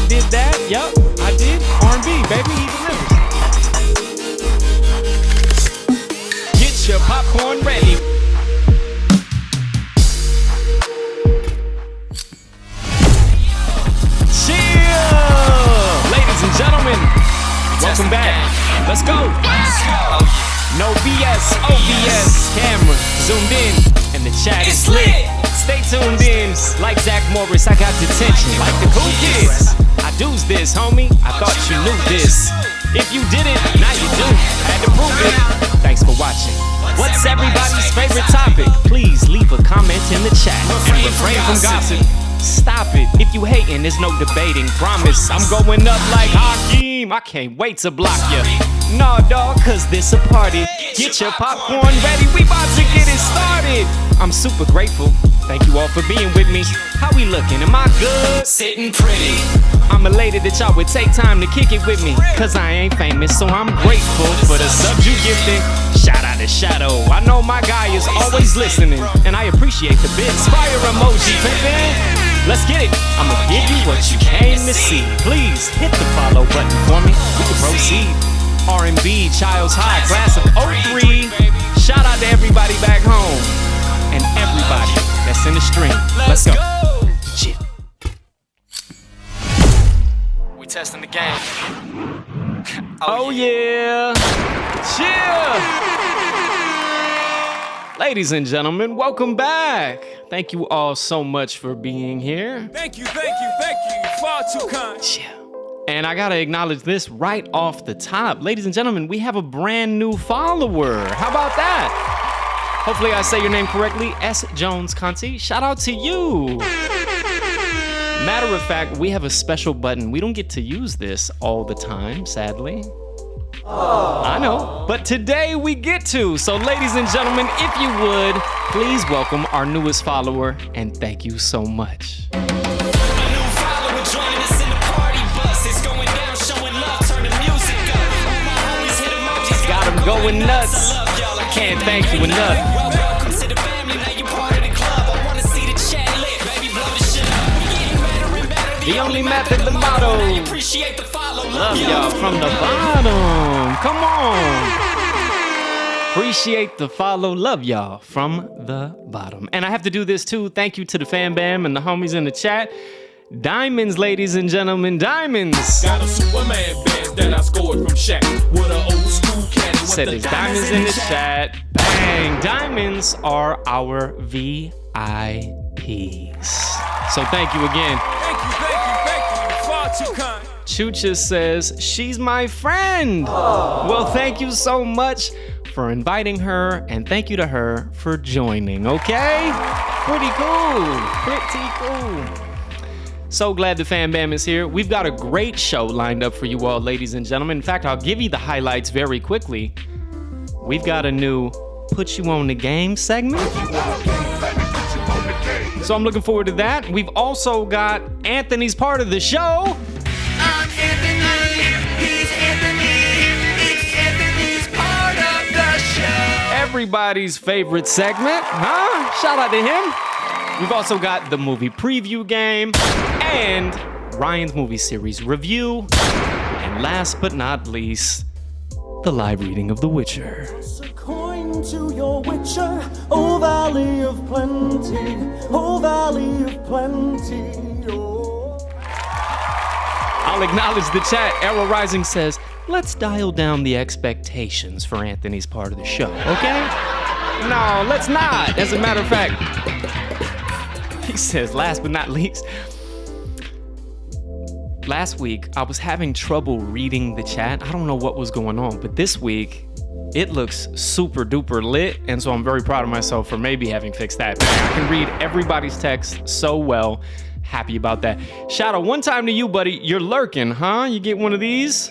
did that. Yup, I did. R&B, baby, he delivers. Get your popcorn ready. Gentlemen, welcome back. Let's go. No BS, OBS, camera zoomed in, and the chat is lit. Stay tuned in, like Zach Morris. I got detention, like the cool kids. I do's this, homie. I thought you knew this. If you did it, now you do. Had to prove it. Thanks for watching. What's everybody's favorite topic? Please leave a comment in the chat and refrain from gossip. Stop it. If you hating, there's no debating. Promise, I'm going up like Hakeem. I can't wait to block ya. Nah, dawg, cause this a party. Get your popcorn ready. We about to get it started. I'm super grateful. Thank you all for being with me. How we looking? Am I good? Sitting pretty. I'm elated that y'all would take time to kick it with me. Cause I ain't famous, so I'm grateful for the subs you gifted. Shout out to Shadow. I know my guy is always listening, and I appreciate the bits. Fire emoji, baby. Let's get it. I'ma give you what you came to see. Please hit the follow button for me. We can proceed. R&B, Child's High, class of 03. Shout out to everybody back home and everybody that's in the stream. Let's go. Chill. We testing the game. Oh yeah. Chill. Ladies and gentlemen, welcome back. Thank you all so much for being here. Thank you. Far too kind. And I gotta acknowledge this right off the top. Ladies and gentlemen, we have a brand new follower. How about that? Hopefully I say your name correctly. S. Jones Conti. Shout out to you. Matter of fact, we have a special button. We don't get to use this all the time, sadly. I know, but today we get to. So ladies and gentlemen, if you would, please welcome our newest follower, and thank you so much. A new follower joining us in the party bus. It's going down, showing love, turn the music up. All my homies hit emojis, Got him going nuts. I love y'all, I Can't thank you enough. welcome to the family, now you part of the club. I wanna see the chat lit, baby, blow the shit up. We getting better and better. The only method, the motto. Now you appreciate the follow. Love y'all from the bottom. Come on. Appreciate the follow. Love y'all from the bottom. And I have to do this too. Thank you to the fan bam and the homies in the chat. Diamonds, ladies and gentlemen, diamonds. Got a Superman band that I scored from Shaq with an old school caddy. Said there's diamonds in the chat. Bang. Diamonds are our VIPs. So thank you again. Thank you. Far too kind. Chucha says, she's my friend. Well, thank you so much for inviting her, and thank you to her for joining, okay? Pretty cool. So glad the fan bam is here. We've got a great show lined up for you all, ladies and gentlemen. In fact, I'll give you the highlights very quickly. We've got a new Put You On The Game segment. So I'm looking forward to that. We've also got Anthony's part of the show. I'm Anthony, he's Anthony, it's Anthony's part of the show. Everybody's favorite segment, huh? Shout out to him. We've also got the movie preview game and Ryan's movie series review. And last but not least, the live reading of The Witcher. A coin to your Witcher, oh valley of plenty, oh valley of plenty, oh. I'll acknowledge the chat. Arrow Rising says, let's dial down the expectations for Anthony's part of the show, okay? No, let's not. As a matter of fact, he says, last but not least, last week, I was having trouble reading the chat. I don't know what was going on, but this week, it looks super duper lit, and so I'm very proud of myself for maybe having fixed that. I can read everybody's text so well. Happy about that. Shadow, one time to you, buddy. You're lurking, huh? You get one of these?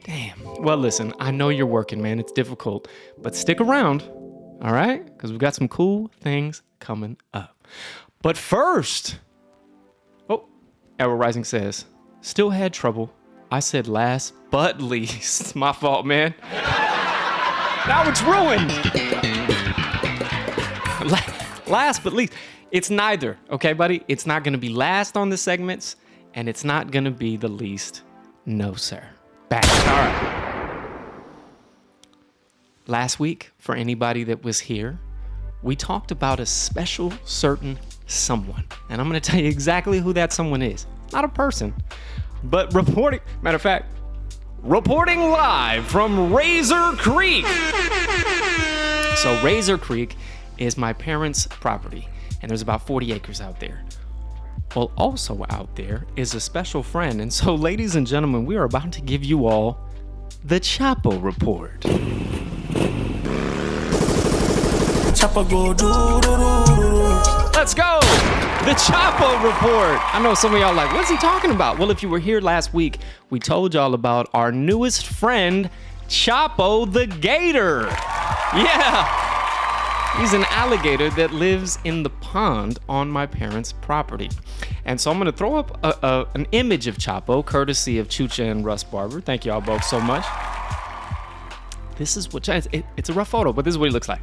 Damn. Well, listen, I know you're working, man. It's difficult, but stick around, all right? Because we've got some cool things coming up. But first, Arrow Rising says, still had trouble. I said last but least. My fault, man. Now it's ruined. Last but least. It's neither, okay, buddy? It's not gonna be last on the segments, And it's not gonna be the least. No, sir. Back. All right. Last week, for anybody that was here, we talked about a special certain someone. And I'm gonna tell you exactly who that someone is. Not a person, but reporting live from Razor Creek. So Razor Creek is my parents' property, and there's about 40 acres out there. Well, also out there is a special friend, and so, ladies and gentlemen, we are about to give you all the Chapo Report. Let's go! The Chapo Report! I know some of y'all like, what's he talking about? Well, if you were here last week, we told y'all about our newest friend, Chapo the Gator. Yeah! He's an alligator that lives in the pond on my parents' property. And so I'm gonna throw up an image of Chapo, courtesy of Chucha and Russ Barber. Thank y'all both so much. This is what, it's a rough photo, but this is what he looks like.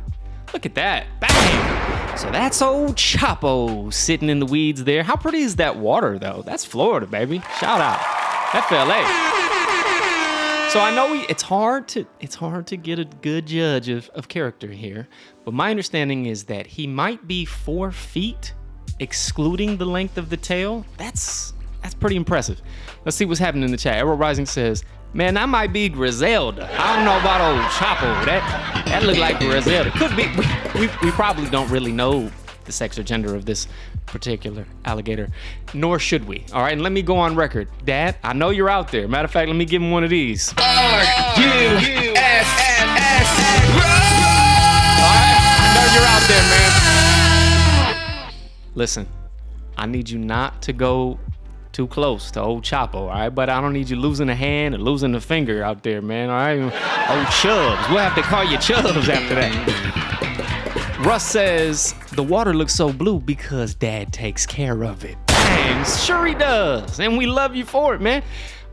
Look at that, bang! So that's old Chapo sitting in the weeds there. How pretty is that water though? That's Florida, baby. Shout out, FLA. So I know it's hard to get a good judge of character here, but my understanding is that he might be 4 feet, excluding the length of the tail. That's pretty impressive. Let's see what's happening in the chat. Arrow Rising says, man, that might be Griselda. I don't know about old Chapo. That looked like Griselda. Could be. We probably don't really know the sex or gender of this particular alligator, nor should we. All right, and let me go on record. Dad, I know you're out there. Matter of fact, let me give him one of these. RUSS. All right, I know you're out there, man. Listen, I need you not to go too close to old Chapo, all right? But I don't need you losing a hand or losing a finger out there, man, all right? Old Chubbs. We'll have to call you Chubbs after that. Russ says, the water looks so blue because Dad takes care of it. Dang, sure he does. And we love you for it, man.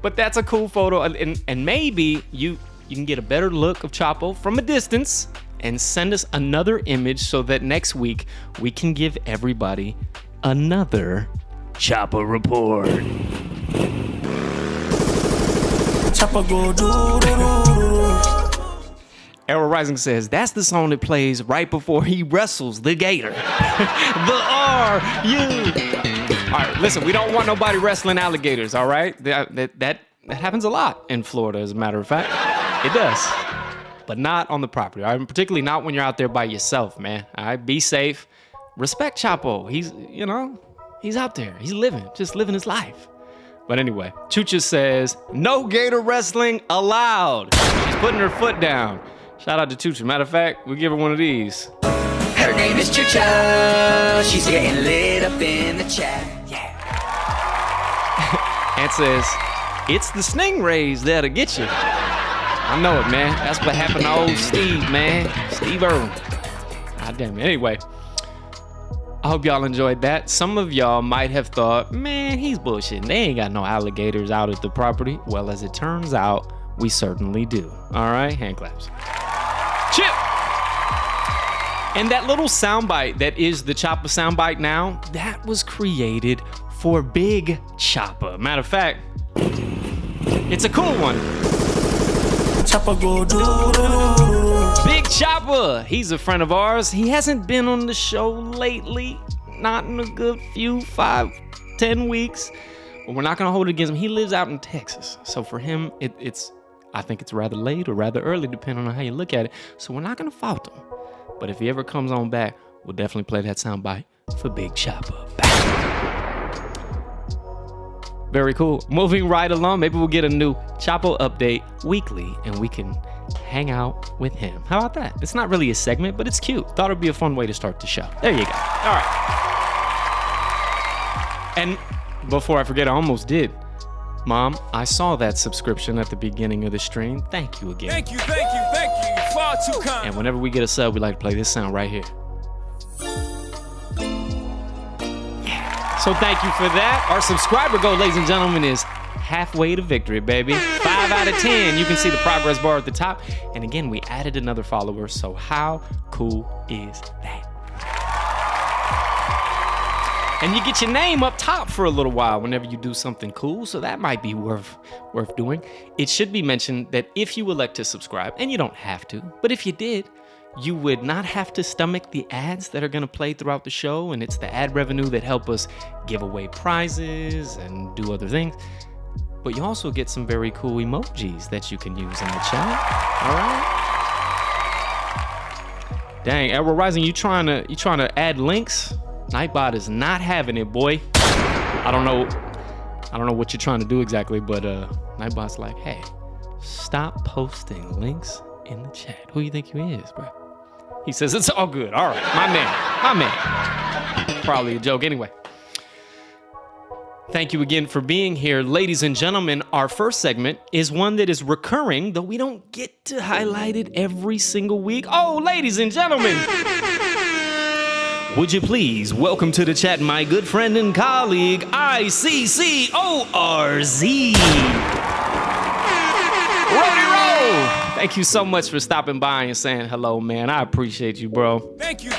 But that's a cool photo. And maybe you can get a better look of Chapo from a distance and send us another image so that next week we can give everybody another Chapo Report. Arrow Rising says, that's the song that plays right before he wrestles the gator. The R-U. All right, listen, we don't want nobody wrestling alligators, all right? That happens a lot in Florida, as a matter of fact. It does. But not on the property, all right? Particularly not when you're out there by yourself, man. All right, be safe. Respect Chapo. He's out there. He's just living his life. But anyway, Chucha says, no gator wrestling allowed. She's putting her foot down. Shout out to Chucha. Matter of fact, we'll give her one of these. Her name is Chucha. She's getting lit up in the chat. Yeah. And says, it's the stingrays that'll get you. I know it, man. That's what happened to old Steve, man. Steve Irwin. God damn it. Anyway. I hope y'all enjoyed that. Some of y'all might have thought, man, he's bullshitting. They ain't got no alligators out at the property. Well, as it turns out, we certainly do. All right, hand claps. Chip! And that little soundbite that is the Choppa soundbite now, that was created for Big Choppa. Matter of fact, it's a cool one. Big Choppa, he's a friend of ours. He hasn't been on the show lately, not in a good few 5-10 weeks, but we're not gonna hold it against him. He lives out in Texas, so for him, I think it's rather late or rather early, depending on how you look at it. So we're not gonna fault him, but if he ever comes on back, we'll definitely play that soundbite for Big Choppa. Very cool. Moving right along, maybe we'll get a new Chapo update weekly and we can hang out with him. How about that? It's not really a segment, but it's cute. Thought it'd be a fun way to start the show. There you go. All right. And before I forget, I almost did. Mom, I saw that subscription at the beginning of the stream. Thank you again. Thank you. Far too kind. And whenever we get a sub, we like to play this sound right here. So thank you for that. Our subscriber goal, ladies and gentlemen, is halfway to victory, baby. 5 out of 10. You can see the progress bar at the top. And again, we added another follower. So how cool is that? And you get your name up top for a little while whenever you do something cool, so that might be worth doing. It should be mentioned that if you elect to subscribe, and you don't have to, but if you did, you would not have to stomach the ads that are going to play throughout the show, and it's the ad revenue that help us give away prizes and do other things. But you also get some very cool emojis that you can use in the chat. All right. Dang, Edward Rising, you trying to add links? Nightbot is not having it, boy. I don't know what you're trying to do exactly, but Nightbot's like, hey, stop posting links in the chat. Who you think you is, bro? He says it's all good. All right, my man. Probably a joke anyway. Thank you again for being here. Ladies and gentlemen, our first segment is one that is recurring, though we don't get to highlight it every single week. Oh, ladies and gentlemen, would you please welcome to the chat my good friend and colleague, ICCORZ. Rody Roll! Thank you so much for stopping by and saying hello, man. I appreciate you, bro. Thank you.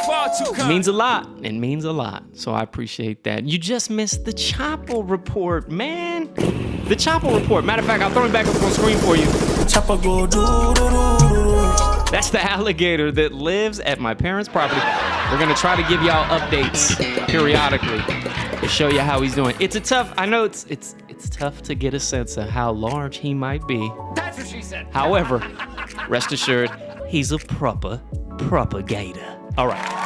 Far too kind. It means a lot. It means a lot. So I appreciate that. You just missed the Chapo Report, man. The Chapo Report. Matter of fact, I'll throw it back up on screen for you. Chapo go do. That's the alligator that lives at my parents' property. We're gonna try to give y'all updates periodically to show you how he's doing. I know it's tough to get a sense of how large he might be. That's what she said. However, rest assured, he's a proper gator. All right.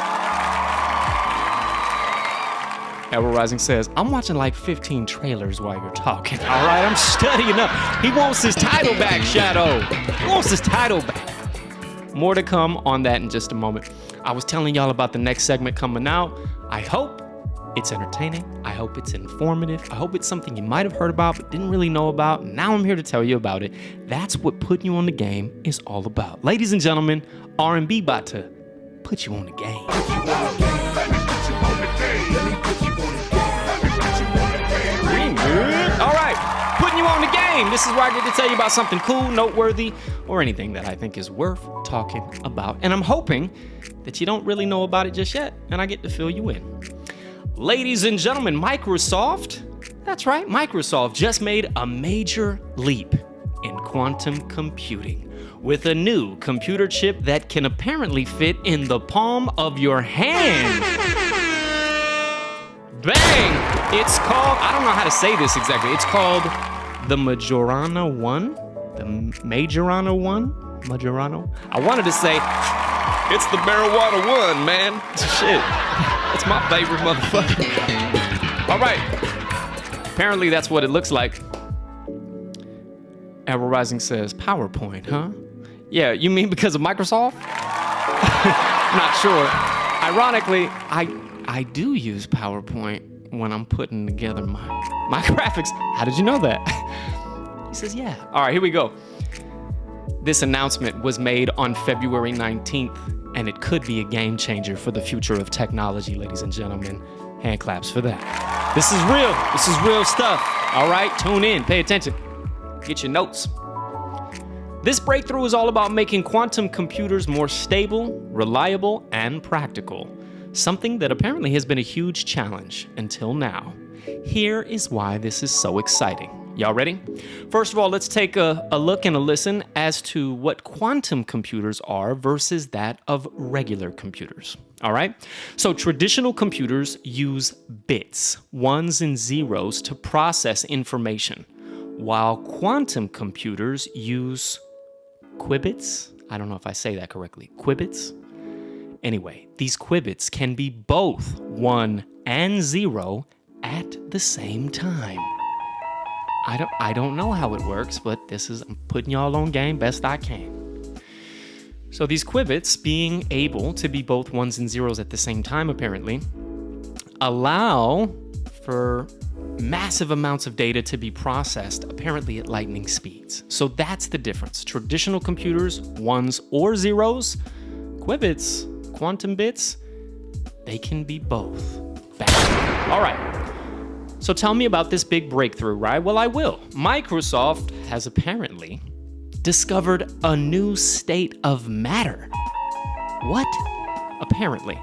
Edward Rising says, I'm watching like 15 trailers while you're talking. All right, I'm studying up. He wants his title back, Shadow. He wants his title back. More to come on that in just a moment. I was telling y'all about the next segment coming out. I hope it's entertaining. I hope it's informative. I hope it's something you might have heard about but didn't really know about. Now I'm here to tell you about it. That's what putting you on the game is all about. Ladies and gentlemen, R&B about to put you on the game. All right, putting you on the game. This is where I get to tell you about something cool, noteworthy, or anything that I think is worth talking about. And I'm hoping that you don't really know about it just yet, and I get to fill you in. Ladies and gentlemen, Microsoft, that's right, Microsoft just made a major leap in quantum computing with a new computer chip that can apparently fit in the palm of your hand. Bang! It's called, I don't know how to say this exactly. It's called the Majorana 1? The Majorana 1? Majorana? I wanted to say, it's the Marijuana 1, man. Shit. That's my favorite motherfucker. All right. Apparently that's what it looks like. Arrow Rising says, PowerPoint, huh? Yeah, you mean because of Microsoft? Not sure. Ironically, I do use PowerPoint when I'm putting together my graphics. How did you know that? He says, yeah. All right, here we go. This announcement was made on February 19th, and it could be a game changer for the future of technology, ladies and gentlemen. Hand claps for that. This is real. This is real stuff. All right, tune in, pay attention. Get your notes. This breakthrough is all about making quantum computers more stable, reliable, and practical. Something that apparently has been a huge challenge until now. Here is why this is so exciting. Y'all ready? First of all, let's take a look and a listen as to what quantum computers are versus that of regular computers. All right? So traditional computers use bits, ones and zeros, to process information, while quantum computers use qubits. I don't know if I say that correctly. Qubits? Anyway, these qubits can be both 1 and 0 at the same time. I don't know how it works, but I'm putting y'all on game best I can. So these qubits, being able to be both 1s and 0s at the same time, apparently, allow for massive amounts of data to be processed, apparently at lightning speeds. So that's the difference. Traditional computers, 1s or 0s, qubits, quantum bits, they can be both. Bang. All right. So tell me about this big breakthrough, right? Well, I will. Microsoft has apparently discovered a new state of matter. What? Apparently.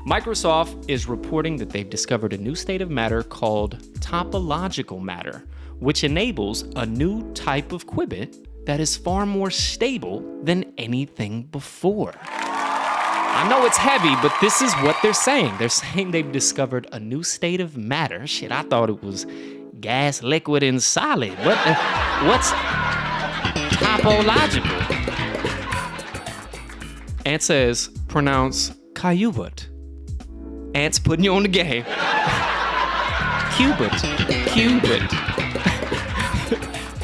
Microsoft is reporting that they've discovered a new state of matter called topological matter, which enables a new type of qubit that is far more stable than anything before. I know it's heavy, but this is what they're saying. They're saying they've discovered a new state of matter. Shit, I thought it was gas, liquid, and solid. What's topological? Ant says, pronounce Kayubut. Ant's putting you on the game. Qubit.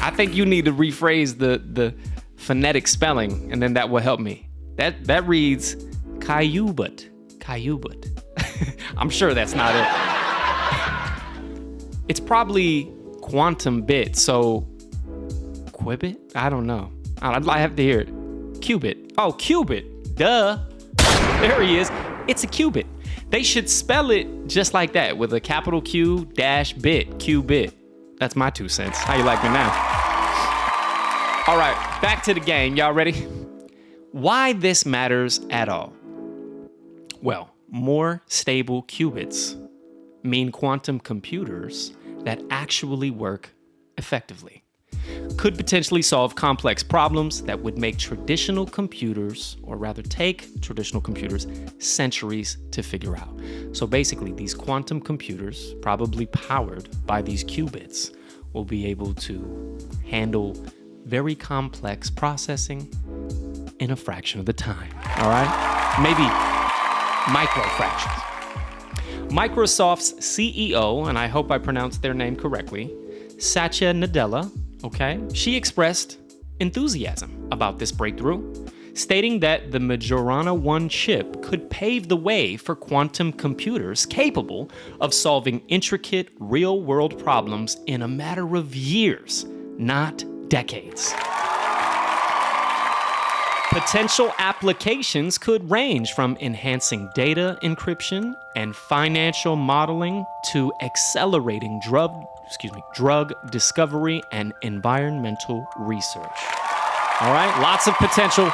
I think you need to rephrase the phonetic spelling, and then that will help me. That reads Kayubut. I'm sure that's not it. It's probably quantum bit, so qubit? I don't know. I have to hear it. Qubit. Oh, qubit. Duh. There he is. It's a qubit. They should spell it just like that, with a capital Q dash bit, qubit. That's my 2 cents. How you like me now? All right, back to the game. Y'all ready? Why this matters at all? Well, more stable qubits mean quantum computers that actually work effectively. Could potentially solve complex problems that would make traditional computers, or rather take traditional computers, centuries to figure out. So basically, these quantum computers, probably powered by these qubits, will be able to handle very complex processing in a fraction of the time, all right? Maybe micro fractions. Microsoft's CEO, and I hope I pronounced their name correctly, Satya Nadella, okay, she expressed enthusiasm about this breakthrough, stating that the Majorana 1 chip could pave the way for quantum computers capable of solving intricate real-world problems in a matter of years, not decades. Potential applications could range from enhancing data encryption and financial modeling to accelerating drug discovery and environmental research. All right, lots of potential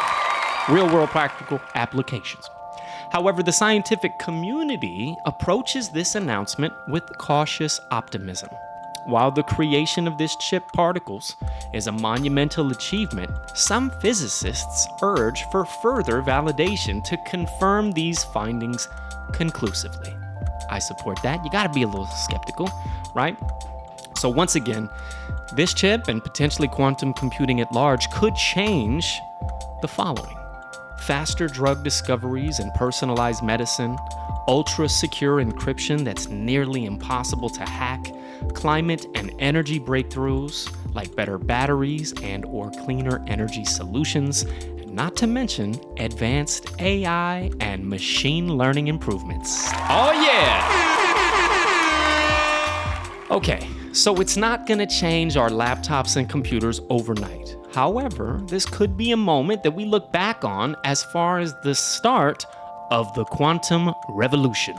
real-world practical applications. However, the scientific community approaches this announcement with cautious optimism. While the creation of this chip particles is a monumental achievement, some physicists urge for further validation to confirm these findings conclusively. I support that. You gotta be a little skeptical, right? So once again, this chip and potentially quantum computing at large could change the following: faster drug discoveries and personalized medicine, ultra-secure encryption that's nearly impossible to hack, climate and energy breakthroughs like better batteries and or cleaner energy solutions, and not to mention advanced AI and machine learning improvements. Oh yeah! Okay, so it's not gonna change our laptops and computers overnight. However, this could be a moment that we look back on as far as the start of the quantum revolution.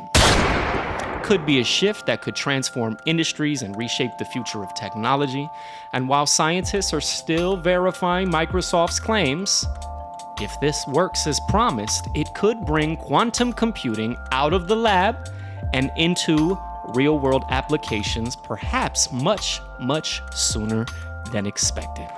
Could be a shift that could transform industries and reshape the future of technology. And while scientists are still verifying Microsoft's claims, if this works as promised, it could bring quantum computing out of the lab and into real-world applications, perhaps much, much sooner than expected.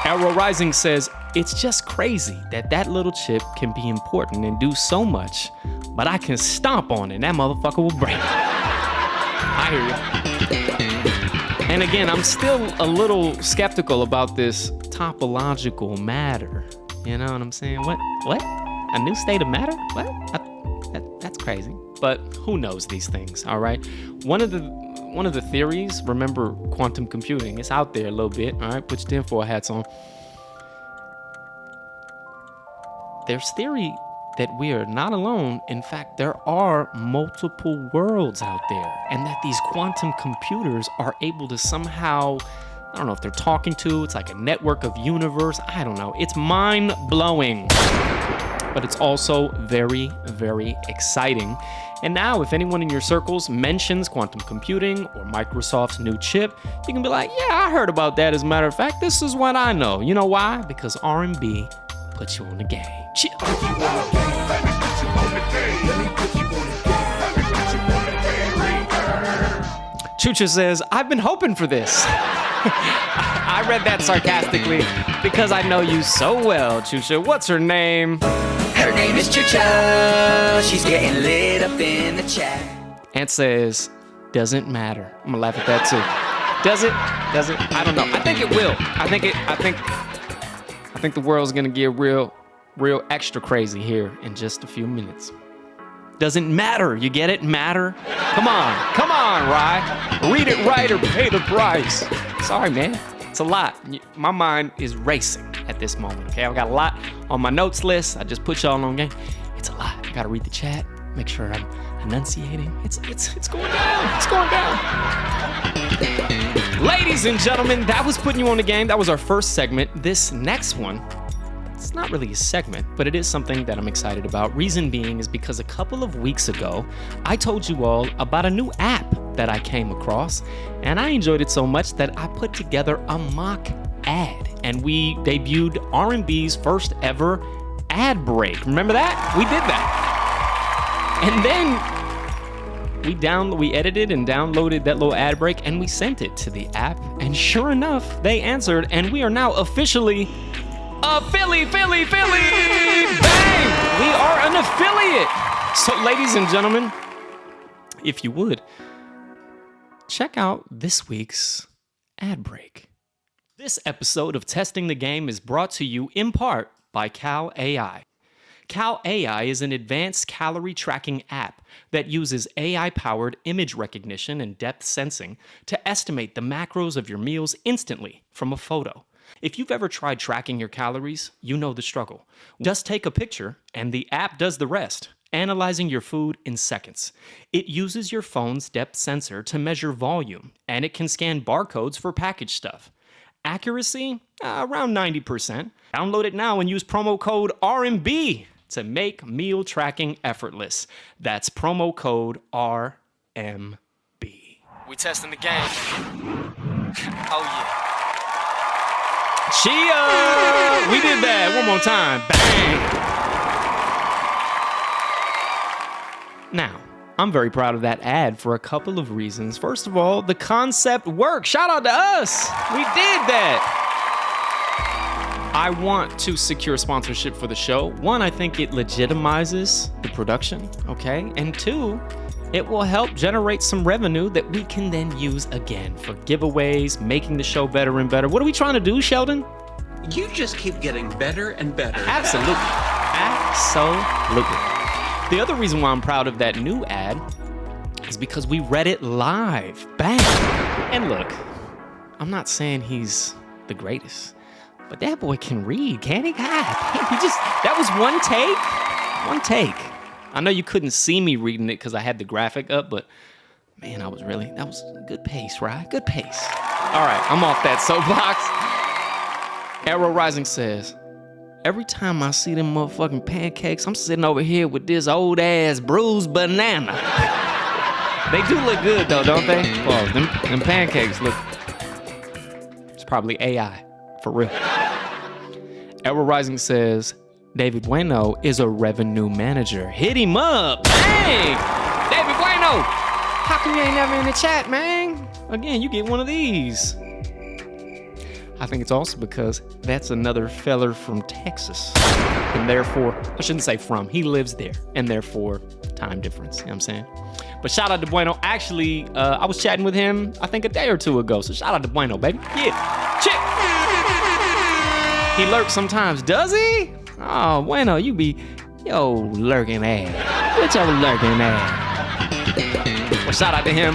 Arrow Rising says, it's just crazy that little chip can be important and do so much, but I can stomp on it, that motherfucker will break. I hear you. And again, I'm still a little skeptical about this topological matter. You know what I'm saying? What? A new state of matter? What? That's crazy. But who knows these things, all right? One of the theories, remember quantum computing, it's out there a little bit, all right? Put your tinfoil hats on. There's theory that we are not alone. In fact, there are multiple worlds out there, and that these quantum computers are able to somehow, I don't know if they're talking to, it's like a network of universe, I don't know. It's mind-blowing, but it's also very, very exciting. And now, if anyone in your circles mentions quantum computing or Microsoft's new chip, you can be like, yeah, I heard about that. As a matter of fact, this is what I know. You know why? Because R&B puts you on the game. Chill. Chucha says, I've been hoping for this. I read that sarcastically because I know you so well, Chucha. What's her name? Her name is Chucha. She's getting lit up in the chat. Ant says, doesn't matter. I'm gonna laugh at that too. Does it? Does it? I don't know. I think it will. I think the world's gonna get real extra crazy here in just a few minutes. Doesn't matter. You get it? Matter? Come on, Rye. Read it right or pay the price. Sorry, man. It's a lot. My mind is racing at this moment, okay? I've got a lot on my notes list. I just put y'all on game. It's a lot. I gotta read the chat, make sure I'm enunciating. It's going down. It's going down. Ladies and gentlemen, that was putting you on the game. That was our first segment. This next one, it's not really a segment, but it is something that I'm excited about. Reason being is because a couple of weeks ago, I told you all about a new app that I came across, and I enjoyed it so much that I put together a mock ad, and we debuted R&B's first ever ad break. Remember that? We did that. And then we edited and downloaded that little ad break, and we sent it to the app, and sure enough, they answered, and we are now officially a Philly. Bang! We are an affiliate. So, ladies and gentlemen, if you would, check out this week's ad break. This episode of Testing the Game is brought to you in part by Cal AI. Cal AI is an advanced calorie tracking app that uses AI-powered image recognition and depth sensing to estimate the macros of your meals instantly from a photo. If you've ever tried tracking your calories, you know the struggle. Just take a picture and the app does the rest, analyzing your food in seconds. It uses your phone's depth sensor to measure volume, and it can scan barcodes for packaged stuff. Accuracy? Around 90%. Download it now and use promo code RMB to make meal tracking effortless. That's promo code RMB. We testing the game. Oh yeah. Chia! We did that one more time. Bang! Now, I'm very proud of that ad for a couple of reasons. First of all, the concept worked. Shout out to us. We did that. I want to secure sponsorship for the show. One, I think it legitimizes the production, okay? And two, it will help generate some revenue that we can then use again for giveaways, making the show better and better. What are we trying to do, Sheldon? You just keep getting better and better. Absolutely. The other reason why I'm proud of that new ad is because we read it live. Bang! And look, I'm not saying he's the greatest, but that boy can read, can't he? God, that was one take. I know you couldn't see me reading it because I had the graphic up, but man, that was good pace, right? Good pace. All right, I'm off that soapbox. Arrow Rising says, every time I see them motherfucking pancakes, I'm sitting over here with this old ass bruised banana. They do look good though, don't they? Well, them pancakes look, it's probably AI, for real. Arrow Rising says, David Bueno is a revenue manager. Hit him up. Bang! David Bueno! How come you ain't never in the chat, man? Again, you get one of these. I think it's also because that's another feller from Texas. And therefore, I shouldn't say from, he lives there. And therefore, time difference, you know what I'm saying? But shout out to Bueno. Actually, I was chatting with him, I think a day or two ago. So shout out to Bueno, baby. Yeah, chick. He lurks sometimes, does he? Oh, Bueno, you be, lurking ass. What's your lurking ass? Well, shout out to him.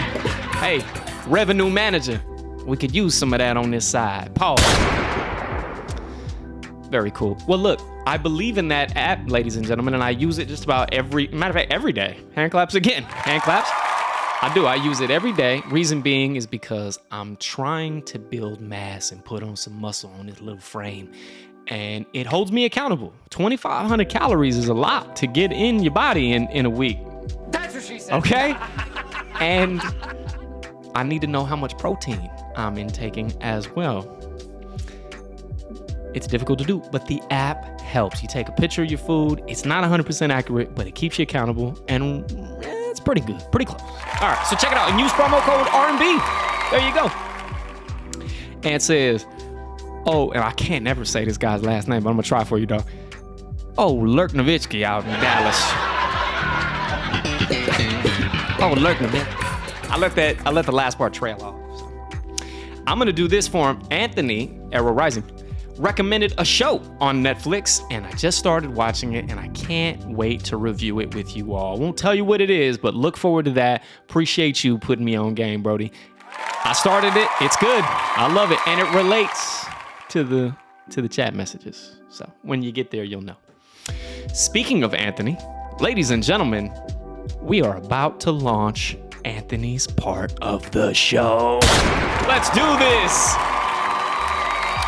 Hey, revenue manager. We could use some of that on this side. Pause. Very cool. Well, look, I believe in that app, ladies and gentlemen, and I use it just about every day. Hand claps again. Hand claps. I do. I use it every day. Reason being is because I'm trying to build mass and put on some muscle on this little frame. And it holds me accountable. 2,500 calories is a lot to get in your body in a week. That's what she said. Okay? And I need to know how much protein I'm intaking as well. It's difficult to do, but the app helps. You take a picture of your food. It's not 100% accurate, but it keeps you accountable, and it's pretty good, pretty close. All right, so check it out and use promo code R&B. There you go. And it says, oh, and I can't never say this guy's last name, but I'm gonna try for you, dog. Oh, Lurknovitsky out in Dallas. Oh, Lurknovitsky. I let the last part trail off. So. I'm gonna do this for him. Anthony, Arrow Rising, recommended a show on Netflix, and I just started watching it, and I can't wait to review it with you all. Won't tell you what it is, but look forward to that. Appreciate you putting me on game, Brody. I started it. It's good. I love it, and it relates to the chat messages. So when you get there, you'll know. Speaking of Anthony, ladies and gentlemen, we are about to launch Anthony's part of the show. Let's do this.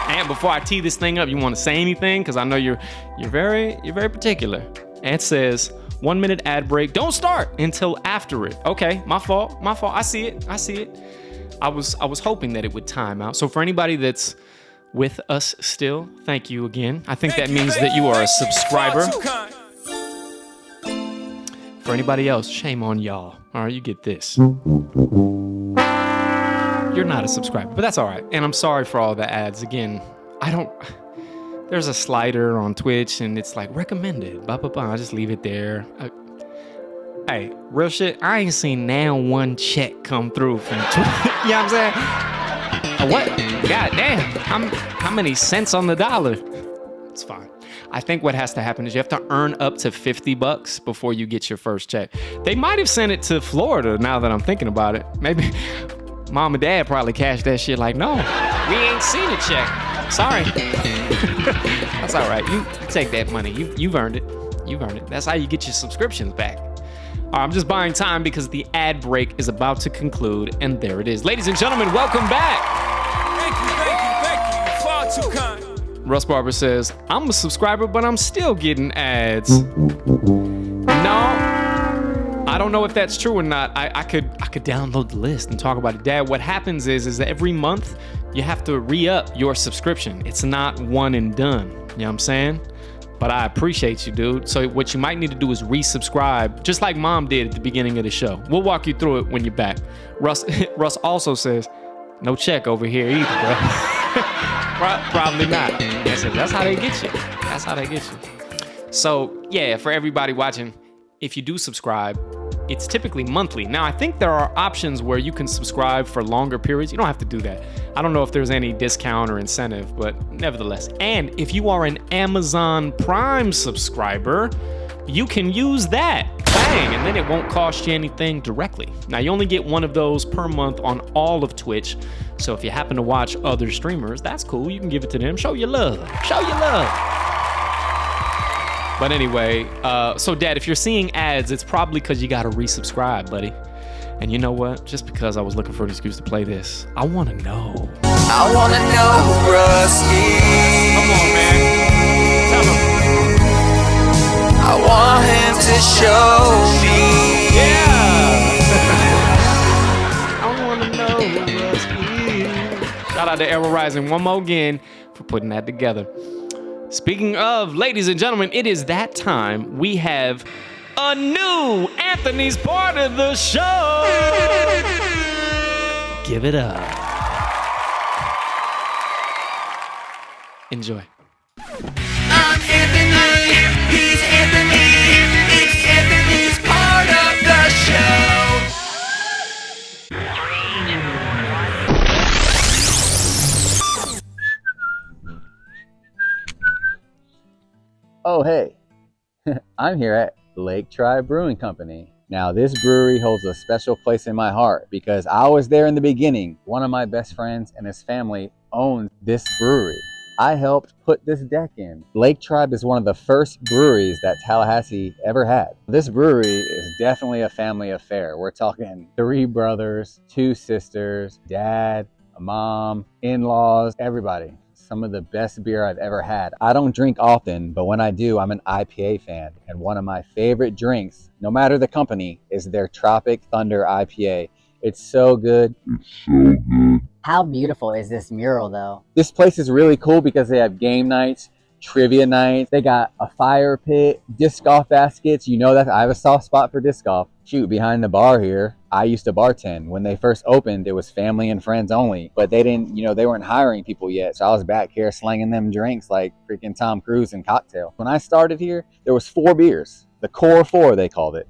And before I tee this thing up, you want to say anything? Because I know you're very particular. And it says 1 minute ad break. Don't start until after it. Okay, my fault. I see it. I was hoping that it would time out. So for anybody that's with us still, thank you again. I think that means that you are a subscriber. For anybody else, shame on y'all. All right, you get this. You're not a subscriber, but that's all right. And I'm sorry for all the ads. Again, there's a slider on Twitch and it's like recommended, blah, blah, blah. I just leave it there. Hey, real shit, I ain't seen now one check come through from Twitch. You know what I'm saying? What? God damn. How many cents on the dollar? It's fine. I think what has to happen is you have to earn up to $50 before you get your first check. They might have sent it to Florida now that I'm thinking about it. Maybe mom and dad probably cashed that shit like, no, we ain't seen a check. Sorry. That's all right. You take that money. You've earned it. You've earned it. That's how you get your subscriptions back. All right, I'm just buying time because the ad break is about to conclude, and there it is. Ladies and gentlemen, welcome back. Thank you. Far too kind. Russ Barber says, I'm a subscriber, but I'm still getting ads. No, I don't know if that's true or not. I could download the list and talk about it. Dad, what happens is that every month you have to re-up your subscription. It's not one and done. You know what I'm saying? But I appreciate you, dude. So what you might need to do is resubscribe, just like mom did at the beginning of the show. We'll walk you through it when you're back. Russ also says, no check over here either, bro. Probably not. That's how they get you. That's how they get you. So yeah, for everybody watching, if you do subscribe, it's typically monthly. Now, I think there are options where you can subscribe for longer periods. You don't have to do that. I don't know if there's any discount or incentive, but nevertheless. And if you are an Amazon Prime subscriber, you can use that. Bang, and then it won't cost you anything directly. Now, you only get one of those per month on all of Twitch. So if you happen to watch other streamers, that's cool. You can give it to them. Show your love. Show your love. But anyway, so Dad, if you're seeing ads, it's probably because you got to resubscribe, buddy. And you know what? Just because I was looking for an excuse to play this, I want to know. I wanna know who Russ is. Come on, man. Tell him. I want him to show me. Yeah. I want to know who Russ is. Shout out to Arrow Rising one more again for putting that together. Speaking of, ladies and gentlemen, it is that time. We have a new Anthony's part of the show. Give it up. Enjoy. I'm Anthony, he's Anthony, it's Anthony's part of the show. Oh, hey, I'm here at Lake Tribe Brewing Company. Now, this brewery holds a special place in my heart because I was there in the beginning. One of my best friends and his family owned this brewery. I helped put this deck in. Lake Tribe is one of the first breweries that Tallahassee ever had. This brewery is definitely a family affair. We're talking 3 brothers, 2 sisters, dad, a mom, in-laws, everybody. Some of the best beer I've ever had. I don't drink often, but when I do, I'm an IPA fan. And one of my favorite drinks, no matter the company, is their Tropic Thunder IPA. It's so good. How beautiful is this mural, though? This place is really cool because they have game nights, trivia nights. They got a fire pit, disc golf baskets. You know that I have a soft spot for disc golf. Shoot, behind the bar here, I used to bartend. When they first opened, it was family and friends only, but they didn't, they weren't hiring people yet. So I was back here slinging them drinks like freaking Tom Cruise in Cocktail. When I started here, there was 4 beers, the core 4 they called it.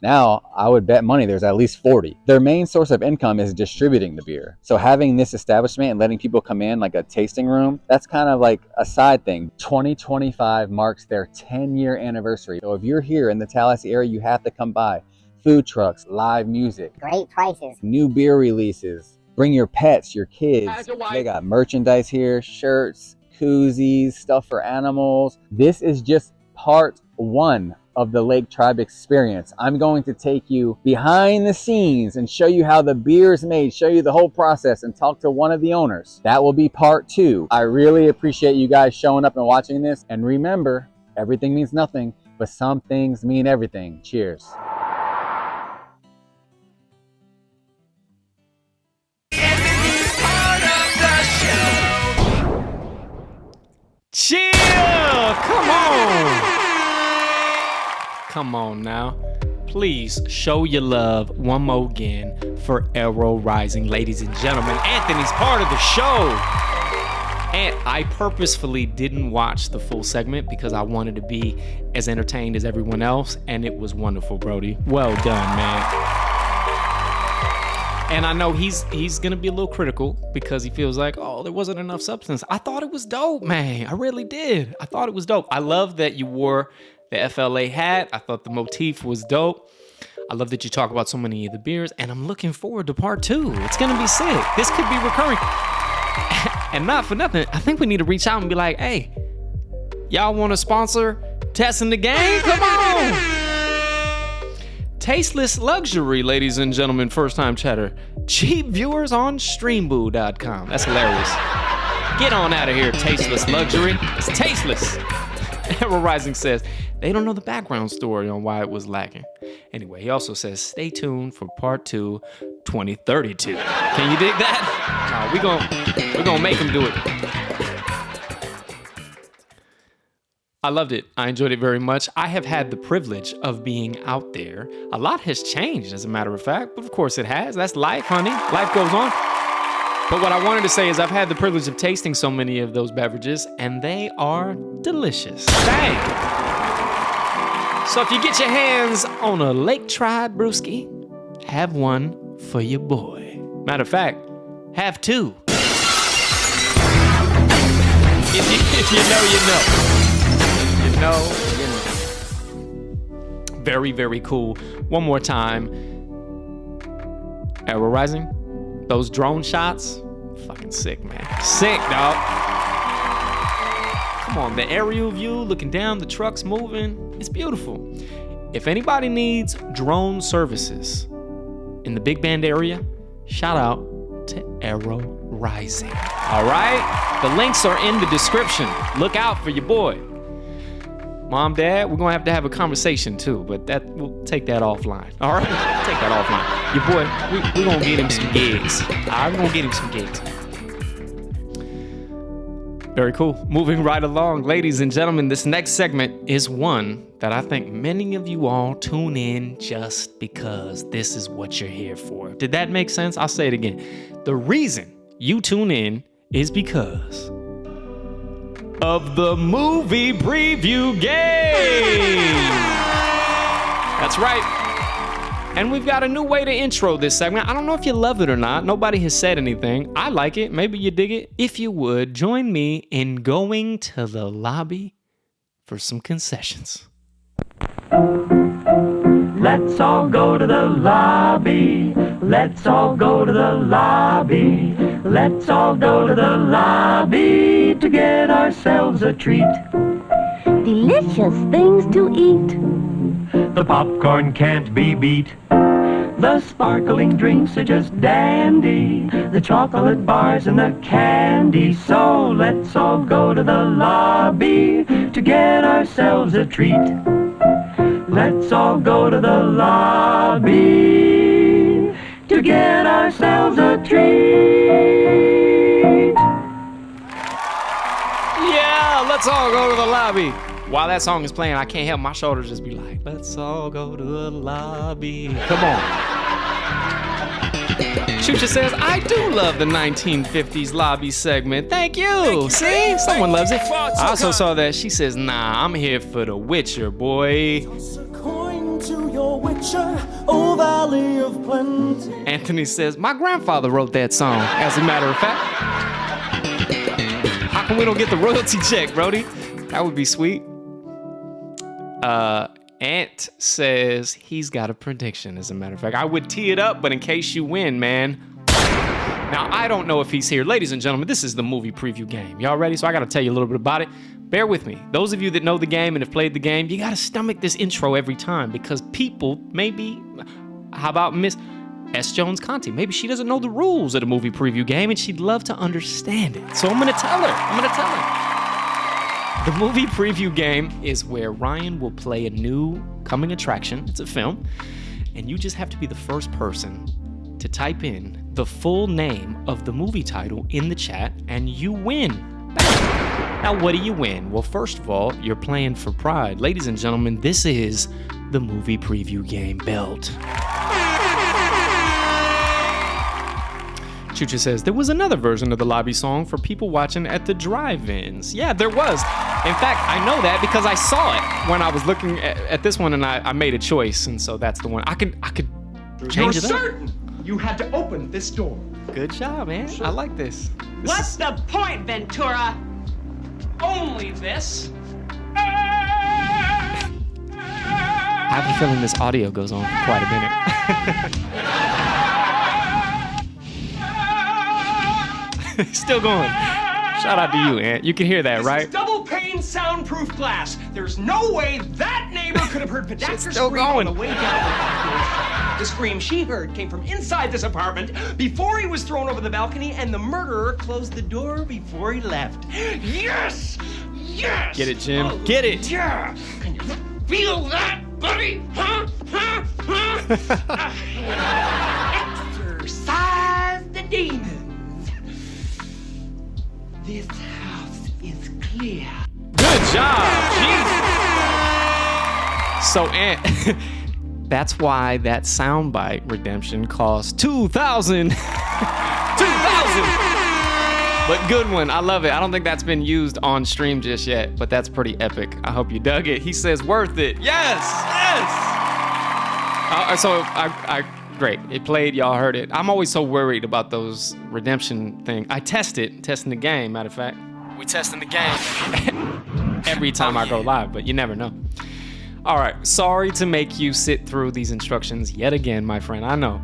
Now, I would bet money there's at least 40. Their main source of income is distributing the beer. So having this establishment and letting people come in like a tasting room, that's kind of like a side thing. 2025 marks their 10-year anniversary. So if you're here in the Tallahassee area, you have to come by. Food trucks, live music, great prices, new beer releases. Bring your pets, your kids. They got merchandise here, shirts, koozies, stuff for animals. This is just part 1 of the Lake Tribe experience. I'm going to take you behind the scenes and show you how the beer is made, show you the whole process, and talk to one of the owners. That will be part 2. I really appreciate you guys showing up and watching this. And remember, everything means nothing, but some things mean everything. Cheers. Chill! Come on! Come on now. Please show your love one more again for Arrow Rising, ladies and gentlemen. Anthony's part of the show. And I purposefully didn't watch the full segment because I wanted to be as entertained as everyone else, and it was wonderful, Brody. Well done, man. And I know he's gonna be a little critical because he feels like, oh, there wasn't enough substance. I thought it was dope, man. I really did. I thought it was dope. I love that you wore the FLA hat. I thought the motif was dope. I love that you talk about so many of the beers, and I'm looking forward to part 2. It's gonna be sick. This could be recurring. And not for nothing, I think we need to reach out and be like, hey, y'all wanna sponsor Testing the Game? Come on! Tasteless luxury, ladies and gentlemen, first time chatter. Cheap viewers on streamboo.com. That's hilarious. Get on out of here, tasteless luxury. It's tasteless. Arrow Rising says, they don't know the background story on why it was lacking. Anyway, he also says, stay tuned for part 2, 2032. Can you dig that? No, we're gonna make him do it. I loved it. I enjoyed it very much. I have had the privilege of being out there. A lot has changed, as a matter of fact, but of course it has. That's life, honey. Life goes on. But what I wanted to say is I've had the privilege of tasting so many of those beverages, and they are delicious. Dang. So if you get your hands on a Lake Tribe brewski, have one for your boy. Matter of fact, have 2. If you know, you know. Very, very cool. One more time. Arrow Rising, those drone shots, fucking sick, man. Sick, dog. Come on, the aerial view, looking down, the trucks moving. It's beautiful. If anybody needs drone services in the Big Bend area, shout out to Arrow Rising. All right? The links are in the description. Look out for your boy. Mom, Dad, we're gonna have a conversation too, but we'll take that offline. All right, take that offline. Your boy, we're gonna get him some gigs. I'm gonna get him some gigs. Very cool. Moving right along, ladies and gentlemen, this next segment is one that I think many of you all tune in just because this is what you're here for. Did that make sense? I'll say it again. The reason you tune in is because of the movie preview game. That's right. And we've got a new way to intro this segment. I don't know if you love it or not. Nobody has said anything. I like it. Maybe you dig it. If you would, join me in going to the lobby for some concessions. Let's all go to the lobby. Let's all go to the lobby. Let's all go to the lobby to get ourselves a treat. delicious things to eat. The popcorn can't be beat. The sparkling drinks are just dandy. The chocolate bars and the candy. So let's all go to the lobby to get ourselves a treat. Let's all go to the lobby to get ourselves a treat. Yeah, let's Let's all go to the lobby. While that song is playing, I can't help my shoulders just be like, let's all go to the lobby. Come on. Chucha says, I do love the 1950s lobby segment. Thank you. See? Someone loves it. I also saw that. She says, nah, I'm here for the Witcher, boy. Toss a coin to your Witcher, O Valley of Plenty. Anthony says, my grandfather wrote that song, as a matter of fact. How come we don't get the royalty check, Brody? That would be sweet. Ant says he's got a prediction, as a matter of fact. I would tee it up, but in case you win, man. Now, I don't know if he's here. Ladies and gentlemen, this is the movie preview game. Y'all ready? So I got to tell you a little bit about it. Bear with me. Those of you that know the game and have played the game, you got to stomach this intro every time because people maybe, how about Miss S. Jones Conti? Maybe she doesn't know the rules of the movie preview game and she'd love to understand it. So I'm going to tell her. The movie preview game is where Ryan will play a new coming attraction. It's a film. And you just have to be the first person to type in the full name of the movie title in the chat and you win. Now, what do you win? Well, first of all, you're playing for pride. Ladies and gentlemen, this is the movie preview game belt. Chucha says, there was another version of the lobby song for people watching at the drive-ins. Yeah, there was. In fact, I know that because I saw it when I was looking at this one and I made a choice. And so that's the one. I could change it up. You're certain you had to open this door. Good job, man. I like this. What's the point, Ventura? Only this. I have a feeling this audio goes on for quite a minute. Still going. Shout out to you, Ant. You can hear that, right? This is double pane soundproof glass. There's no way that neighbor could have heard Pedactor still scream going. on the way down the back door. The scream she heard came from inside this apartment before he was thrown over the balcony, and the murderer closed the door before he left. Yes! Yes! Get it, Jim. Oh, Get it. Yeah! Can you feel that, buddy? Huh? Huh? Huh? Exorcise the demons. This house is clear. Good job. Jeez. So, Ant, that's why that soundbite redemption cost 2,000. 2,000. But good one. I love it. I don't think that's been used on stream just yet, but that's pretty epic. I hope you dug it. He says worth it. Yes. Yes. Great. It played. Y'all heard it. I'm always so worried about those redemption thing. I testing the game, matter of fact. We testing the game every time I go live, but you never know. All right. Sorry to make you sit through these instructions yet again, my friend. I know.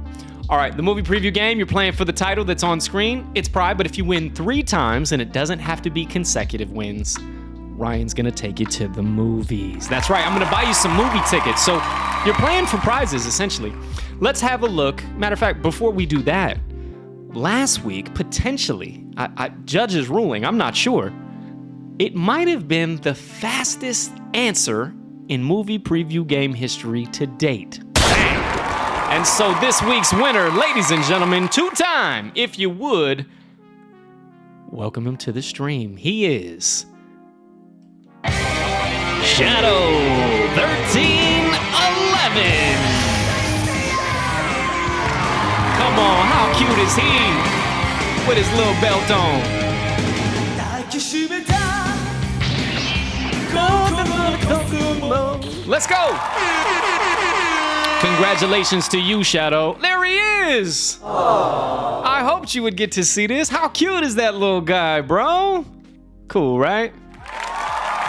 All right. The movie preview game, you're playing for the title that's on screen. It's Pride, but if you win 3 times, and it doesn't have to be consecutive wins, Ryan's gonna take you to the movies. That's right. I'm gonna buy you some movie tickets. So you're playing for prizes, essentially. Let's have a look. Matter of fact, before we do that, last week, potentially, judge's ruling, I'm not sure, it might have been the fastest answer in movie preview game history to date. Bang! And so this week's winner, ladies and gentlemen, 2-time, if you would, welcome him to the stream. He is Shadow 1311. Come on, how cute is he? With his little belt on. Let's go! Congratulations to you, Shadow. There he is! Aww. I hoped you would get to see this. How cute is that little guy, bro? Cool, right?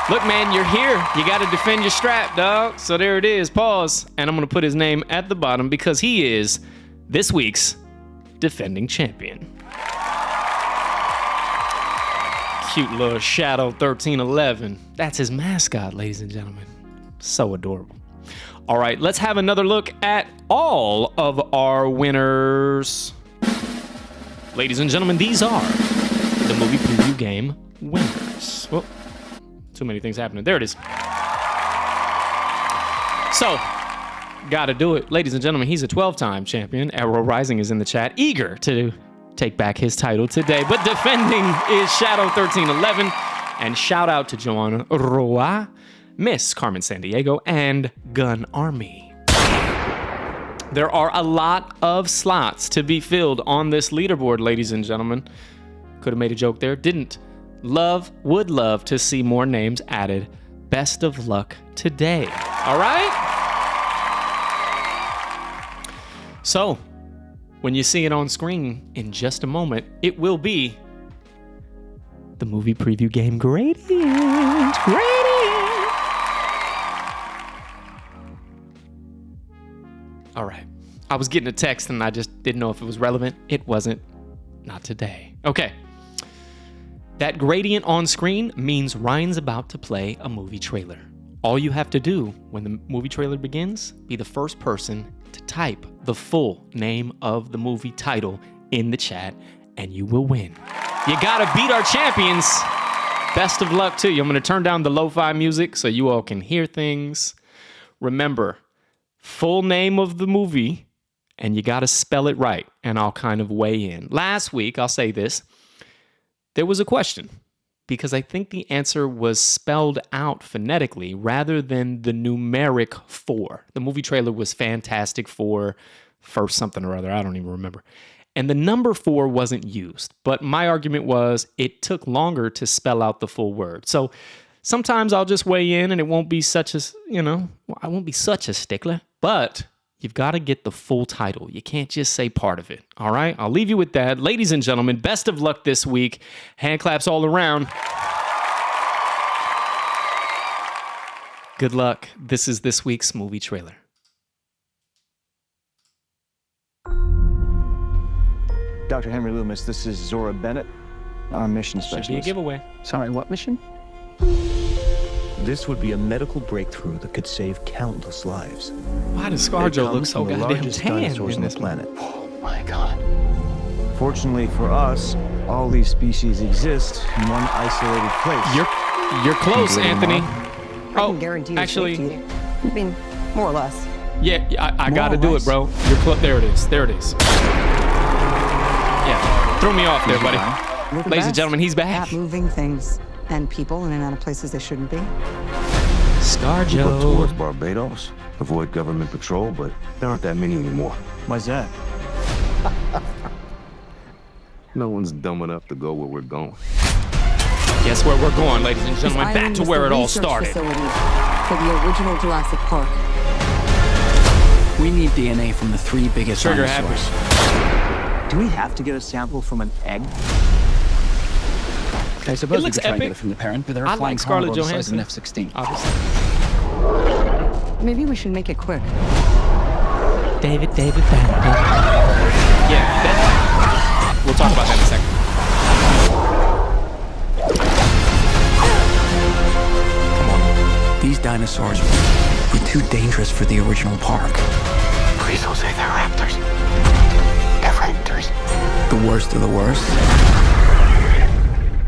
Look, man, you're here. You gotta defend your strap, dog. So there it is, pause. And I'm gonna put his name at the bottom because he is this week's defending champion. Cute little Shadow 1311. That's his mascot, ladies and gentlemen. So adorable. All right, let's have another look at all of our winners. Ladies and gentlemen, these are the movie preview game winners. Well, too many things happening. There it is. So, gotta do it. Ladies and gentlemen, he's a 12-time champion. Arrow Rising is in the chat, eager to take back his title today. But defending is Shadow 1311. And shout out to Joanna Roa, Miss Carmen Sandiego, and Gun Army. There are a lot of slots to be filled on this leaderboard, ladies and gentlemen. Could have made a joke there, didn't. Would love to see more names added. Best of luck today. All right? So, when you see it on screen in just a moment, it will be the movie preview game Gradient. All right. I was getting a text and I just didn't know if it was relevant. It wasn't. Not today. Okay. That gradient on screen means Ryan's about to play a movie trailer. All you have to do when the movie trailer begins, be the first person to type the full name of the movie title in the chat, and you will win. You gotta beat our champions. Best of luck to you. I'm gonna turn down the lo-fi music so you all can hear things. Remember, full name of the movie, and you gotta spell it right, and I'll kind of weigh in. Last week, I'll say this, there was a question, because I think the answer was spelled out phonetically rather than the numeric 4. The movie trailer was Fantastic Four, first something or other, I don't even remember. And the number 4 wasn't used, but my argument was it took longer to spell out the full word. So sometimes I'll just weigh in and it won't be such a, I won't be such a stickler, but you've got to get the full title. You can't just say part of it. All right? I'll leave you with that. Ladies and gentlemen, best of luck this week. Hand claps all around. Good luck. This is this week's movie trailer. Dr. Henry Loomis, this is Zora Bennett, our mission specialist. Should be a giveaway. Sorry, what mission? This would be a medical breakthrough that could save countless lives. Why does ScarJo look so goddamn tan dinosaurs in on this the planet? Oh my God. Fortunately for us, all these species exist in one isolated place. You're close, Anthony. I can guarantee you actually, safety. I mean, more or less. Yeah, I gotta do it, bro. You're close. There it is. There it is. Yeah, threw me off there, buddy. Ladies and gentlemen, he's back. Moving things and people in and out of places they shouldn't be. ScarJo. Look towards Barbados. Avoid government patrol, but there aren't that many anymore. Why's that? No one's dumb enough to go where we're going. Guess where we're going, ladies and gentlemen? Back to where it all started. For the original Jurassic Park. We need DNA from the 3 biggest Trigger dinosaurs. Do we have to get a sample from an egg? I suppose It we looks could try and get epic. it from the parent, but they're I flying like Scarlett carnivore the size of an Johansson. F-16. Obviously. Maybe we should make it quick. David. Yeah, we'll talk about that in a second. These dinosaurs were too dangerous for the original park. Please don't say they're raptors. They're raptors. The worst of the worst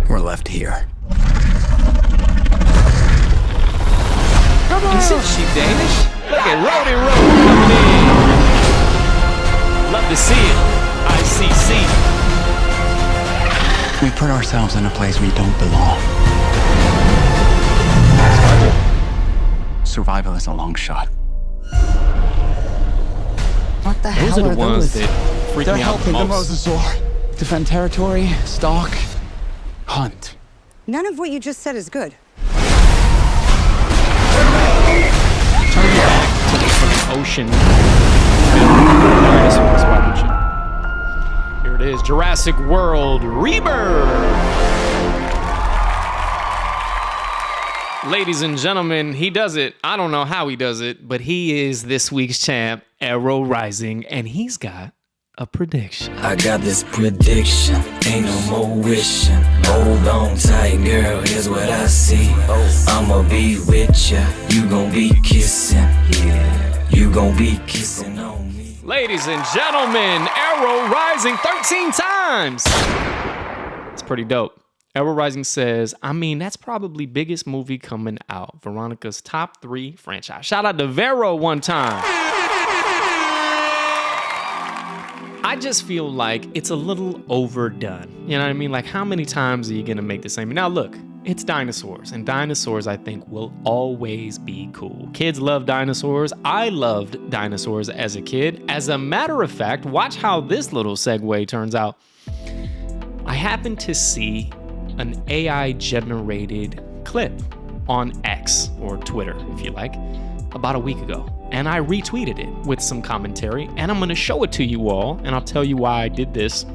were left here. Isn't she Danish? Look at Rody coming in. Love to see it. ICC. We put ourselves in a place we don't belong. Survival is a long shot. What the hell Those are the are ones those? that freak They're me out the helping the most. mosasaur defend territory, stalk, hunt. None of what you just said is good. Turn your back to the ocean. Here it is, Jurassic World Rebirth. Ladies and gentlemen, he does it. I don't know how he does it, but he is this week's champ, Arrow Rising, and he's got a prediction. I got this prediction, ain't no more wishing. Hold on tight, girl, here's what I see. I'ma be with ya, you gon' be kissing. Yeah, you gon' be kissing on me. Ladies and gentlemen, Arrow Rising 13 times. It's pretty dope. Arrow Rising says, that's probably biggest movie coming out. Veronica's top 3 franchise. Shout out to Vero one time. I just feel like it's a little overdone. You know what I mean? Like, how many times are you going to make the same? Now, look, it's dinosaurs, and dinosaurs, I think, will always be cool. Kids love dinosaurs. I loved dinosaurs as a kid. As a matter of fact, watch how this little segue turns out. I happened to see an AI-generated clip on X, or Twitter, if you like, about a week ago. And I retweeted it with some commentary, and I'm going to show it to you all, and I'll tell you why I did this.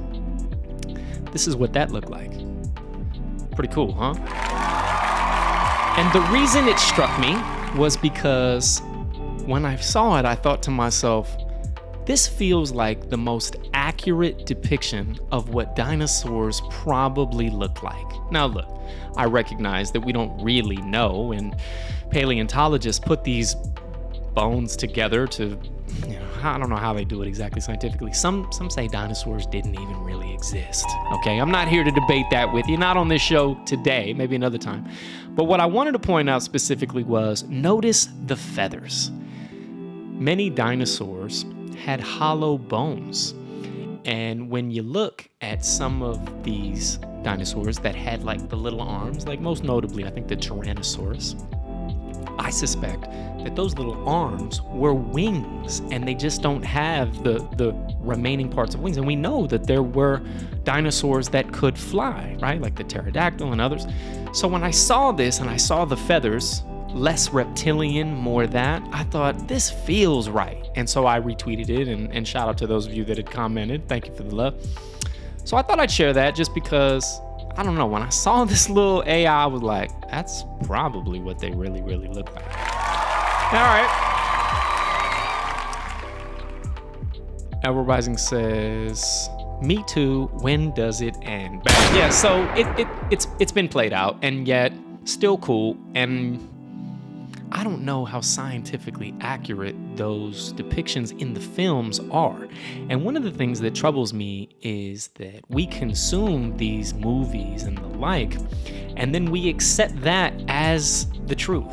This is what that looked like. Pretty cool, huh? And the reason it struck me was because when I saw it, I thought to myself, this feels like the most accurate depiction of what dinosaurs probably look like. Now look, I recognize that we don't really know, and paleontologists put these bones together to, I don't know how they do it exactly scientifically. Some say dinosaurs didn't even really exist. Okay, I'm not here to debate that with you, not on this show today, maybe another time. But what I wanted to point out specifically was, notice the feathers. Many dinosaurs had hollow bones. And when you look at some of these dinosaurs that had like the little arms, like most notably, I think the Tyrannosaurus, I suspect that those little arms were wings, and they just don't have the remaining parts of wings. And we know that there were dinosaurs that could fly, right? Like the pterodactyl and others. So when I saw this and I saw the feathers, less reptilian, more that, I thought, this feels right. And so I retweeted it, and shout out to those of you that had commented. Thank you for the love. So I thought I'd share that just because, I don't know, when I saw this little AI, I was like, that's probably what they really, really look like. All right. Elrow Rising says, me too, when does it end? Bang. Yeah, so it's been played out, and yet still cool, and I don't know how scientifically accurate those depictions in the films are. And one of the things that troubles me is that we consume these movies and the like, and then we accept that as the truth.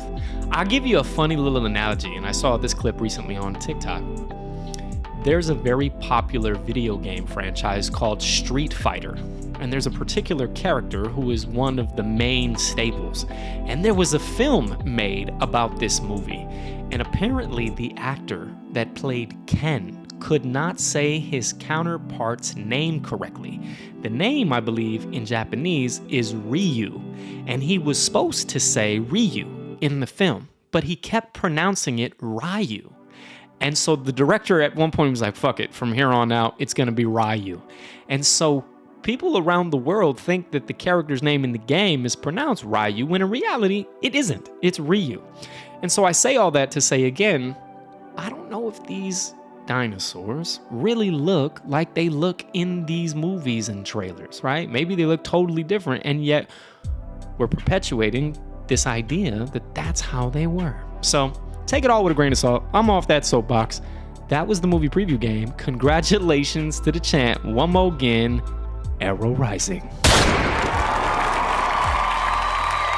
I'll give you a funny little analogy, and I saw this clip recently on TikTok. There's a very popular video game franchise called Street Fighter, and there's a particular character who is one of the main staples. And there was a film made about this movie, and apparently the actor that played Ken could not say his counterpart's name correctly. The name, I believe, in Japanese is Ryu, and he was supposed to say Ryu in the film, but he kept pronouncing it Ryu. And so the director at one point was like, fuck it, from here on out, it's gonna be Ryu. And so people around the world think that the character's name in the game is pronounced Ryu, when in reality, it isn't. It's Ryu. And so I say all that to say again, I don't know if these dinosaurs really look like they look in these movies and trailers, right? Maybe they look totally different, and yet we're perpetuating this idea that that's how they were. So take it all with a grain of salt. I'm off that soapbox. That was the movie preview game. Congratulations to the champ. One more again. Arrow Rising.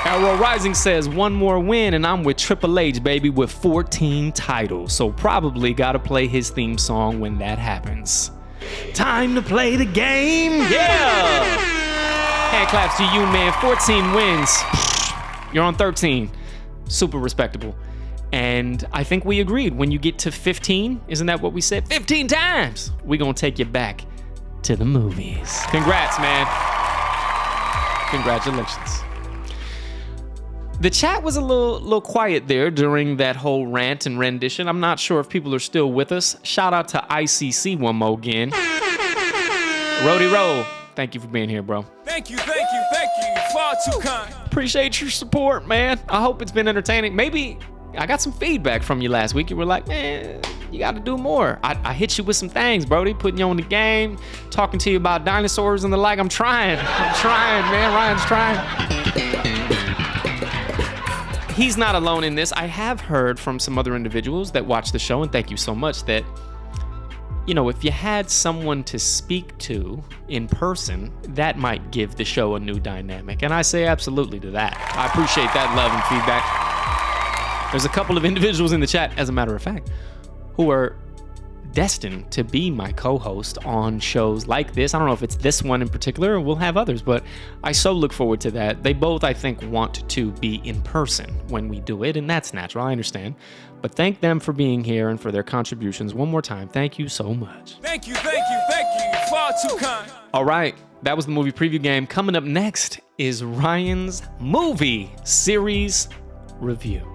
Arrow Rising says, one more win and I'm with Triple H, baby, with 14 titles. So probably gotta play his theme song when that happens. Time to play the game. Yeah! Hand claps to you, man. 14 wins. You're on 13. Super respectable. And I think we agreed, when you get to 15, isn't that what we said? 15 times! We're gonna take you back to the movies. Congrats, man. Congratulations. The chat was a little quiet there during that whole rant and rendition. I'm not sure if people are still with us. Shout out to ICC one more again. Rody Roll, thank you for being here, bro. Thank you. Far too kind. Appreciate your support, man. I hope it's been entertaining. Maybe I got some feedback from you last week. You were like, man, you got to do more. I hit you with some things, Brody, putting you on the game, talking to you about dinosaurs and the like. I'm trying, man. Ryan's trying. He's not alone in this. I have heard from some other individuals that watch the show, and thank you so much, that, you know, if you had someone to speak to in person, that might give the show a new dynamic. And I say absolutely to that. I appreciate that love and feedback. There's a couple of individuals in the chat, as a matter of fact, who are destined to be my co-host on shows like this. I don't know if it's this one in particular, or we'll have others, but I so look forward to that. They both, I think, want to be in person when we do it, and that's natural, I understand. But thank them for being here and for their contributions one more time. Thank you so much. Thank you, thank you, thank you. Far too kind. All right, that was the movie preview game. Coming up next is Ryan's movie series review.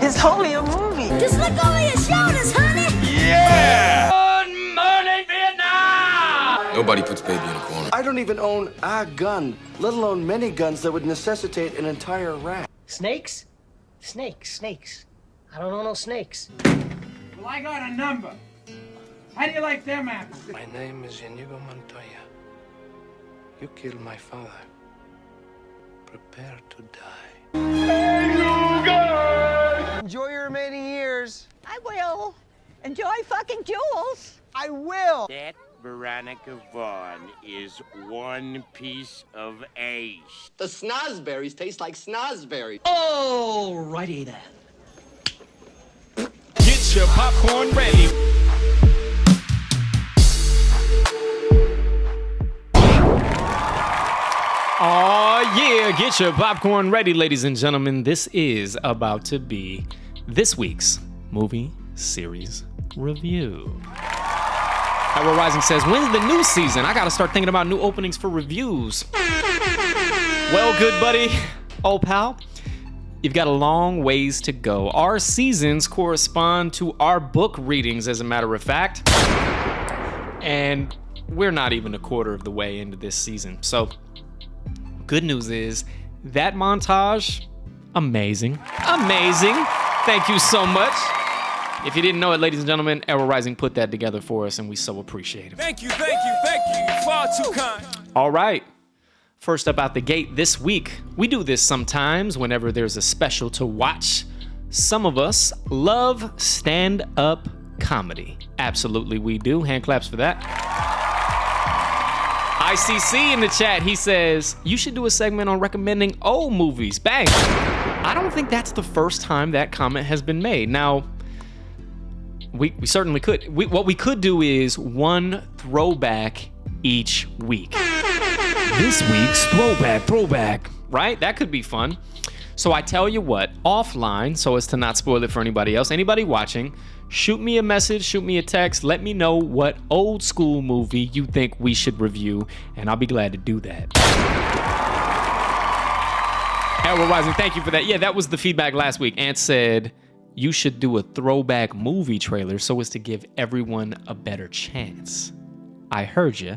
It's only a movie. Just look over your shoulders, honey. Yeah! Good morning, Vietnam! Nobody puts baby in a corner. I don't even own a gun, let alone many guns that would necessitate an entire rack. Snakes? Snakes. I don't know no snakes. Well, I got a number. How do you like them apples? My name is Inigo Montoya. You killed my father. Prepare to die. Hey, you guys! Enjoy your remaining years. I will. Enjoy fucking jewels. I will. That Veronica Vaughn is one piece of ace. The snozberries taste like snozberries. Alrighty then. Get your popcorn ready. Oh yeah, get your popcorn ready, ladies and gentlemen. This is about to be this week's movie series review. Howard Rising says, when's the new season? I gotta start thinking about new openings for reviews. Well, good buddy, old pal, you've got a long ways to go. Our seasons correspond to our book readings, as a matter of fact. And we're not even a quarter of the way into this season. So, good news is, that montage, amazing. Thank you so much. If you didn't know it, ladies and gentlemen, Arrow Rising put that together for us, and we so appreciate it. Thank you, thank you, thank you. Far too kind. All right. First up out the gate this week, we do this sometimes whenever there's a special to watch. Some of us love stand-up comedy. Absolutely we do. Hand claps for that. ICC in the chat, he says, you should do a segment on recommending old movies. Bang. I don't think that's the first time that comment has been made. Now, we certainly could. What we could do is one throwback each week. This week's throwback, right? That could be fun. So I tell you what, offline, so as to not spoil it for anybody else, anybody watching, shoot me a message, shoot me a text, let me know what old school movie you think we should review, and I'll be glad to do that. Arrow Rising, thank you for that. Yeah, that was the feedback last week. Ant said, you should do a throwback movie trailer so as to give everyone a better chance. I heard you.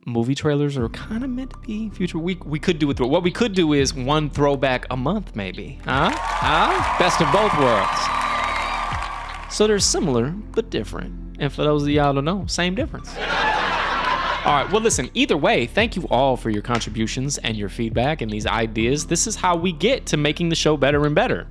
Movie trailers are kind of meant to be future. We could do it. What we could do is one throwback a month, maybe. Best of both worlds. So they're similar, but different. And for those of y'all who know, same difference. All right, well, listen, either way, thank you all for your contributions and your feedback and these ideas. This is how we get to making the show better and better.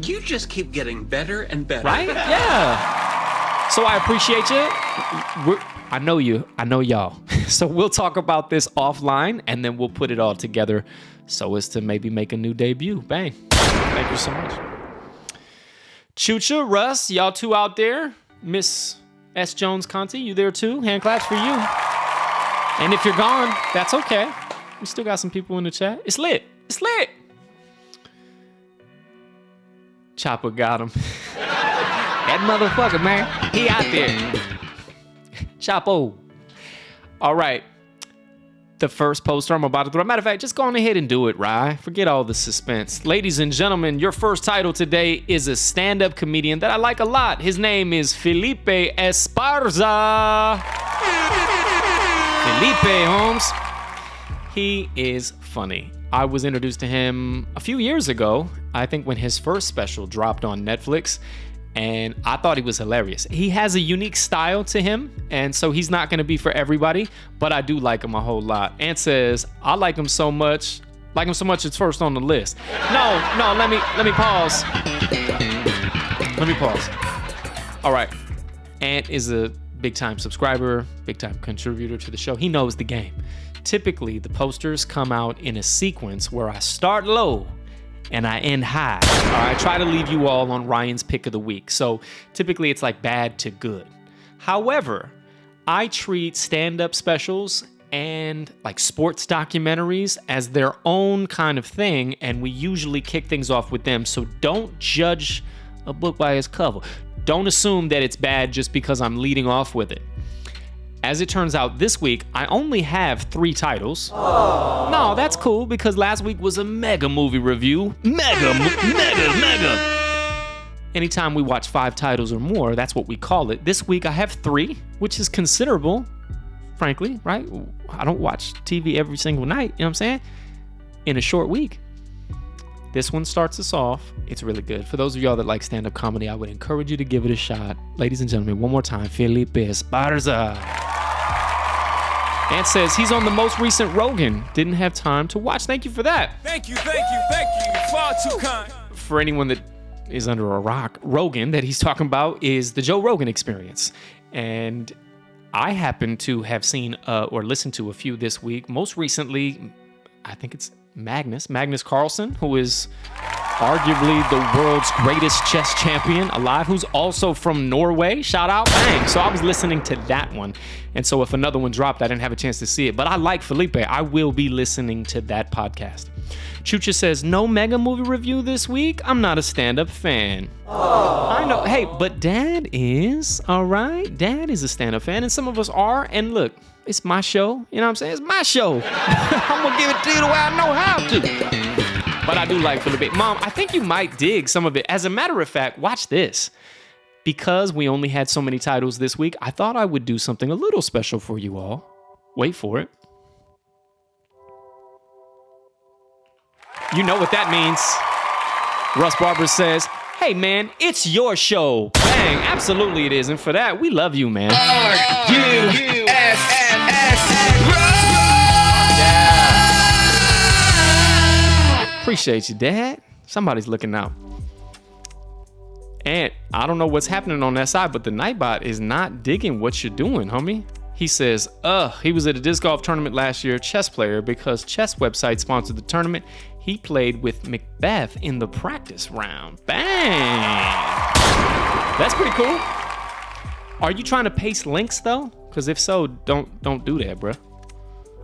You just keep getting better and better. Right? Yeah. So I appreciate you. I know you. I know y'all. So we'll talk about this offline, and then we'll put it all together so as to maybe make a new debut. Bang. Thank you so much. Chucha, Russ, y'all two out there. Miss S. Jones Conti, you there too? Hand claps for you. And if you're gone, that's okay. We still got some people in the chat. It's lit. It's lit. Chapo got him. That motherfucker, man. He out there. Chapo. All right. The first poster I'm about to throw. Matter of fact, just go on ahead and do it, Rye. Forget all the suspense. Ladies and gentlemen, your first title today is a stand-up comedian that I like a lot. His name is Felipe Esparza. Felipe, Holmes. He is funny. I was introduced to him a few years ago, I think when his first special dropped on Netflix, and I thought he was hilarious. He has a unique style to him, and so he's not going to be for everybody, but I do like him a whole lot. Ant says, I like him so much, Like him so much it's first on the list. No, let me pause. Let me pause. All right. Ant is a big-time subscriber, big-time contributor to the show. He knows the game. Typically, the posters come out in a sequence where I start low and I end high. All right, I try to leave you all on Ryan's pick of the week. So typically it's like bad to good. However, I treat stand-up specials and like sports documentaries as their own kind of thing, and we usually kick things off with them. So don't judge a book by its cover. Don't assume that it's bad just because I'm leading off with it. As it turns out, this week, I only have 3 titles. Aww. No, that's cool because last week was a mega movie review. Mega. Anytime we watch 5 titles or more, that's what we call it. This week I have 3, which is considerable, frankly, right? I don't watch TV every single night, you know what I'm saying? In a short week. This one starts us off. It's really good. For those of y'all that like stand-up comedy, I would encourage you to give it a shot. Ladies and gentlemen, one more time, Felipe Esparza. Ant says he's on the most recent Rogan. Didn't have time to watch. Thank you for that. Thank you. Far too kind. For anyone that is under a rock, Rogan that he's talking about is the Joe Rogan Experience. And I happen to have seen or listened to a few this week. Most recently, I think it's Magnus Carlsen, who is arguably the world's greatest chess champion alive, who's also from Norway. Shout out, bang. So I was listening to that one. And so if another one dropped, I didn't have a chance to see it. But I like Felipe. I will be listening to that podcast. Chucha says, no mega movie review this week? I'm not a stand-up fan. Aww. I know. Hey, but Dad is, all right? Dad is a stand-up fan, and some of us are. And look, it's my show. You know what I'm saying? It's my show. I'm going to give it to you the way I know how to. But I do like Felipe. Mom, I think you might dig some of it. As a matter of fact, watch this. Because we only had so many titles this week, I thought I would do something a little special for you all. Wait for it. You know what that means. Russ Barber says, hey man, it's your show. Bang, absolutely it is. And for that, we love you, man. R-U-S-S. Yeah. Appreciate you, Dad. Somebody's looking out. And I don't know what's happening on that side, but the Nightbot is not digging what you're doing, homie. He says, he was at a disc golf tournament last year, chess player, because chess website sponsored the tournament. He played with Macbeth in the practice round. Bang! That's pretty cool. Are you trying to paste links though? Because if so, don't do that, bro.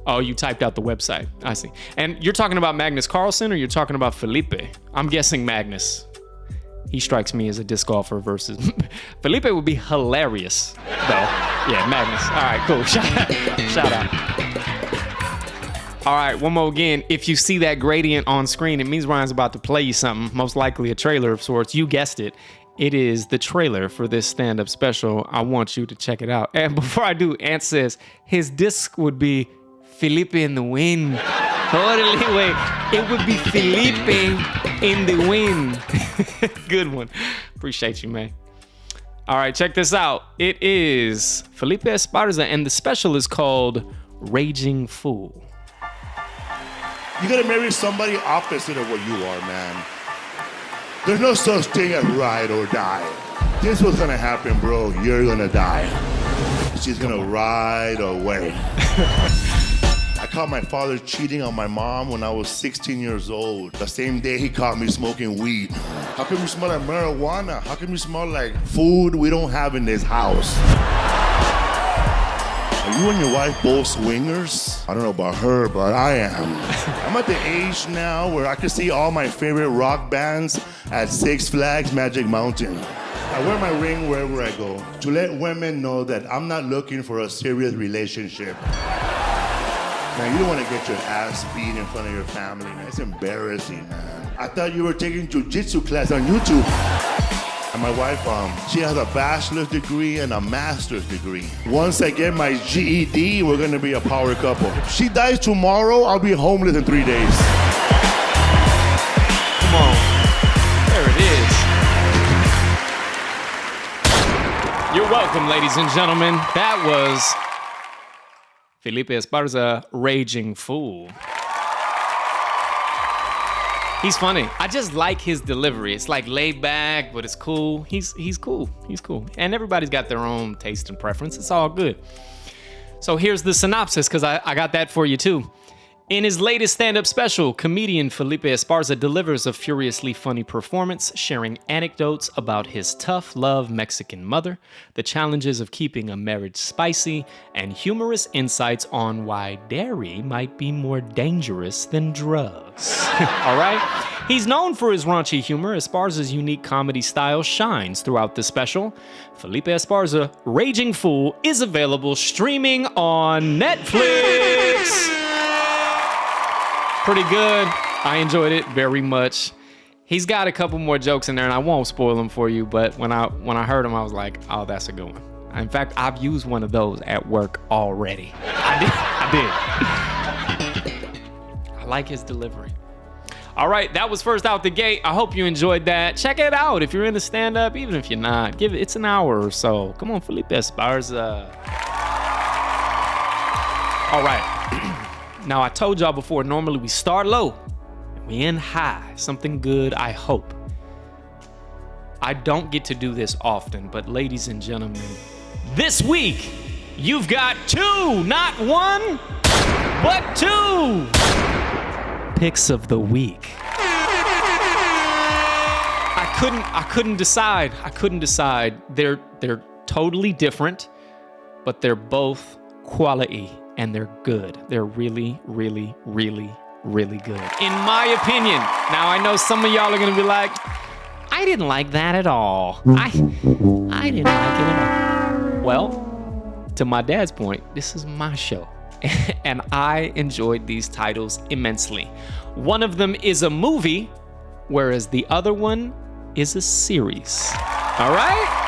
Oh, you typed out the website. I see. And you're talking about Magnus Carlsen or you're talking about Felipe? I'm guessing Magnus. He strikes me as a disc golfer versus Felipe would be hilarious though. Yeah, Magnus. All right, cool. Shout out. All right, one more again. If you see that gradient on screen, it means Ryan's about to play you something, most likely a trailer of sorts. You guessed it. It is the trailer for this stand-up special. I want you to check it out. And before I do, Ant says his disc would be Felipe in the Wind. Totally, wait. It would be Felipe in the Wind. Good one. Appreciate you, man. All right, check this out. It is Felipe Esparza, and the special is called Raging Fool. You gotta marry somebody opposite of what you are, man. There's no such thing as ride or die. This was gonna happen, bro. You're gonna die. She's gonna ride away. I caught my father cheating on my mom when I was 16 years old. The same day he caught me smoking weed. How can you smell like marijuana? How can you smell like food we don't have in this house? Are you and your wife both swingers? I don't know about her, but I am. I'm at the age now where I can see all my favorite rock bands at Six Flags Magic Mountain. I wear my ring wherever I go to let women know that I'm not looking for a serious relationship. Man, you don't want to get your ass beat in front of your family, man. It's embarrassing, man. I thought you were taking jiu-jitsu class on YouTube. And my wife, she has a bachelor's degree and a master's degree. Once I get my GED, we're gonna be a power couple. If she dies tomorrow, I'll be homeless in 3 days. Come on. There it is. You're welcome, ladies and gentlemen. That was Felipe Esparza, Raging Fool. He's funny. I just like his delivery. It's like laid back, but it's cool. He's cool. He's cool. And everybody's got their own taste and preference. It's all good. So here's the synopsis, because I got that for you too. In his latest stand-up special, comedian Felipe Esparza delivers a furiously funny performance, sharing anecdotes about his tough love Mexican mother, the challenges of keeping a marriage spicy, and humorous insights on why dairy might be more dangerous than drugs. All right? He's known for his raunchy humor. Esparza's unique comedy style shines throughout the special. Felipe Esparza, Raging Fool, is available streaming on Netflix. Pretty good. I enjoyed it very much. He's got a couple more jokes in there, and I won't spoil them for you, but when I heard them, I was like, oh, that's a good one. In fact, I've used one of those at work already. I did. I like his delivery. All right, that was first out the gate. I hope you enjoyed that. Check it out if you're into stand-up, even if you're not. It's an hour or so. Come on, Felipe Esparza. All right. Now, I told y'all before, normally we start low and we end high. Something good, I hope. I don't get to do this often, but ladies and gentlemen, this week, you've got 2, not 1, but 2 picks of the week. I couldn't decide. They're totally different, but they're both quality. And they're good. They're really, really, really, really good. In my opinion. Now, I know some of y'all are gonna be like, I didn't like that at all. I didn't like it at all. Well, to my dad's point, this is my show. And I enjoyed these titles immensely. One of them is a movie, whereas the other one is a series. All right?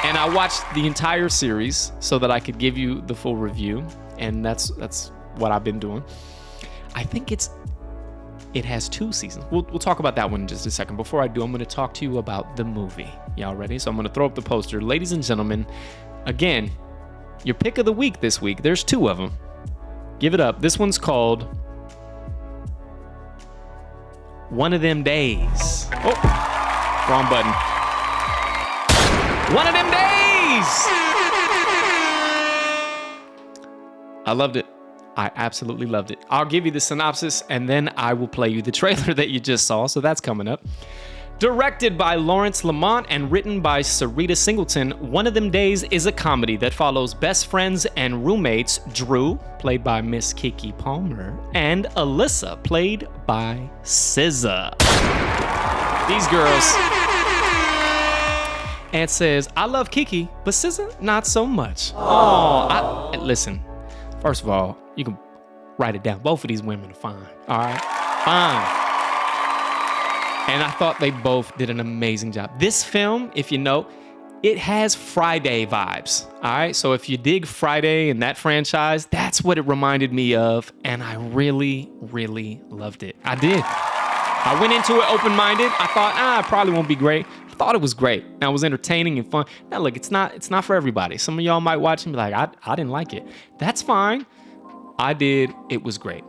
And I watched the entire series so that I could give you the full review, and that's what I've been doing. I think it has 2 seasons. We'll talk about that one in just a second. Before I do, I'm going to talk to you about the movie. Y'all ready? So I'm going to throw up the poster. Ladies and gentlemen, again, your pick of the week this week. There's 2 of them. Give it up. This one's called One of Them Days. Oh, wrong button. One of Them Days! I loved it. I absolutely loved it. I'll give you the synopsis, and then I will play you the trailer that you just saw, so that's coming up. Directed by Lawrence Lamont and written by Sarita Singleton, One of Them Days is a comedy that follows best friends and roommates Drew, played by Miss Kiki Palmer, and Alyssa, played by SZA. These girls... And says, I love Kiki, but SZA, not so much. Listen, first of all, you can write it down. Both of these women are fine, all right? Fine. And I thought they both did an amazing job. This film, if you know, it has Friday vibes, all right? So if you dig Friday and that franchise, that's what it reminded me of, and I really, really loved it. I did. I went into it open-minded. I thought, it probably won't be great. I thought it was great. And it was entertaining and fun. Now, look, it's not for everybody. Some of y'all might watch and be like, I didn't like it. That's fine. I did. It was great.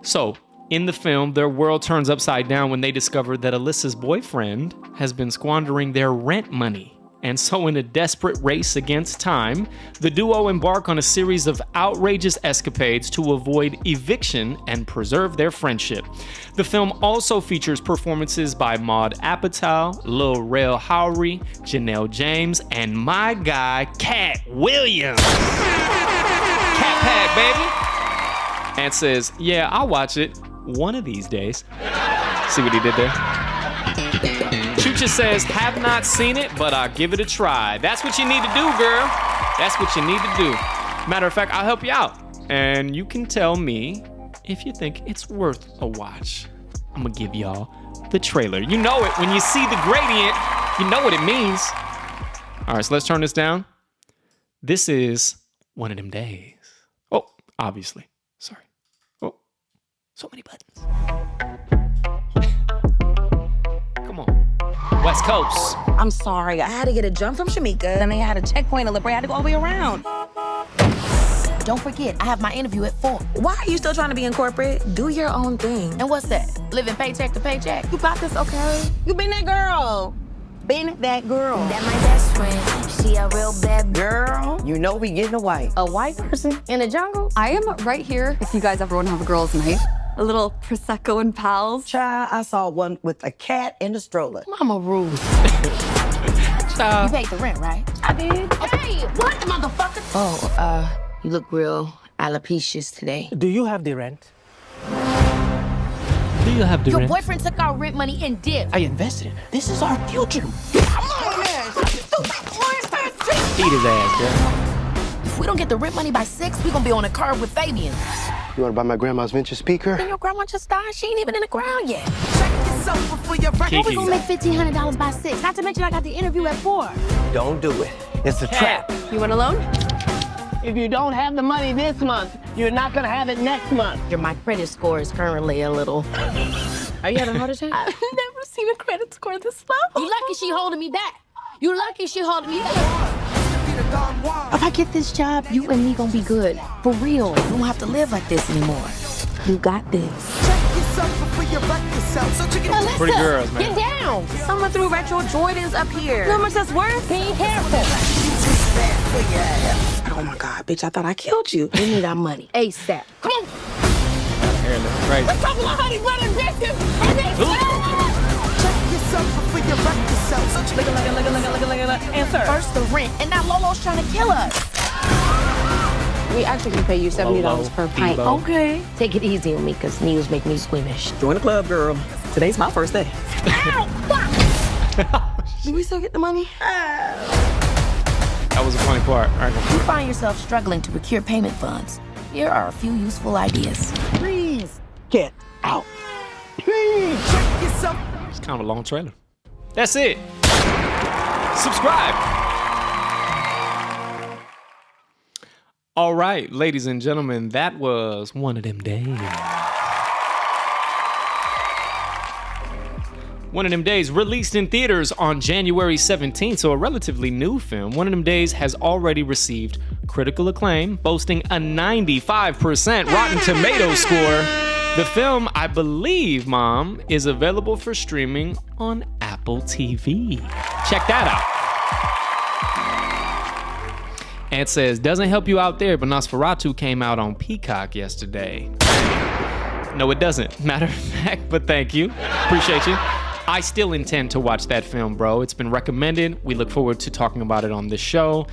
So, in the film, their world turns upside down when they discover that Alyssa's boyfriend has been squandering their rent money. And so in a desperate race against time, the duo embark on a series of outrageous escapades to avoid eviction and preserve their friendship. The film also features performances by Maude Apatow, Lil Rel Howery, Janelle James, and my guy, Cat Williams. Cat Pack, baby. And says, yeah, I'll watch it one of these days. See what he did there? Chucha says, have not seen it, but I'll give it a try. That's what you need to do, girl. That's what you need to do. Matter of fact, I'll help you out. And you can tell me if you think it's worth a watch. I'm gonna give y'all the trailer. You know it. When you see the gradient, you know what it means. All right, so let's turn this down. This is One of Them Days. Oh, obviously. Sorry. Oh, so many buttons. Come on. West Coast. I'm sorry. I had to get a jump from Shamika, and they had a checkpoint in La Brea. I had to go all the way around. Don't forget, I have my interview at 4. Why are you still trying to be in corporate? Do your own thing. And what's that? living paycheck to paycheck. You got this, okay? You been that girl. Been that girl. That my best friend. She a real bad Girl, you know we getting a white person in the jungle. I am right here if you guys ever want to have a girls' night. A little Prosecco and pals. Child, I saw one with a cat and a stroller. Mama rules. You paid the rent, right? I did. Hey, what, motherfucker? Oh, you look real alopecia today. Do you have the rent? Do you have the Your rent? boyfriend took our rent money and dipped. I invested in it. This is our future. Come on, man. Eat his ass, girl. If we don't get the rent money by 6, we're gonna be on a curb with Fabian. You want to buy my grandma's vintage speaker? Then your grandma just died. She ain't even in the ground yet. Kiki. We're gonna make $1,500 by 6. Not to mention I got the interview at 4. Don't do it. It's a trap. You want a loan? If you don't have the money this month, you're not gonna have it next month. My credit score is currently a little. Are you having a heart attack? I've never seen a credit score this low. You lucky she holding me back. You lucky she holding me back. If I get this job, you and me gonna be good. For real. You don't have to live like this anymore. You got this. Pretty girls, man. Get down. Someone threw retro Jordans up here. You know how much that's worth? Be careful. Oh my God, bitch, I thought I killed you. We need our money. ASAP. Come on. Hair looks crazy. We're talking about honey butter biscuits. Answer. First the rent, and now Lolo's trying to kill us. We actually can pay you $70 Lolo, per pint. Debo. Okay. Take it easy on me, because news make me squeamish. Join the club, girl. Today's my first day. Do we still get the money? That was a funny part. All right. If you find yourself struggling to procure payment funds, here are a few useful ideas. Please get out. Please check yourself. It's kind of a long trailer. That's it. Subscribe. All right, ladies and gentlemen, that was One of Them Days. One of Them Days released in theaters on January 17th, so a relatively new film. One of Them Days has already received critical acclaim, boasting a 95% Rotten Tomatoes score. The film, I believe, Mom, is available for streaming on Apple TV. Check that out. And it says, doesn't help you out there, but Nosferatu came out on Peacock yesterday. No, it doesn't. Matter of fact, but thank you. Appreciate you. I still intend to watch that film, bro. It's been recommended. We look forward to talking about it on this show.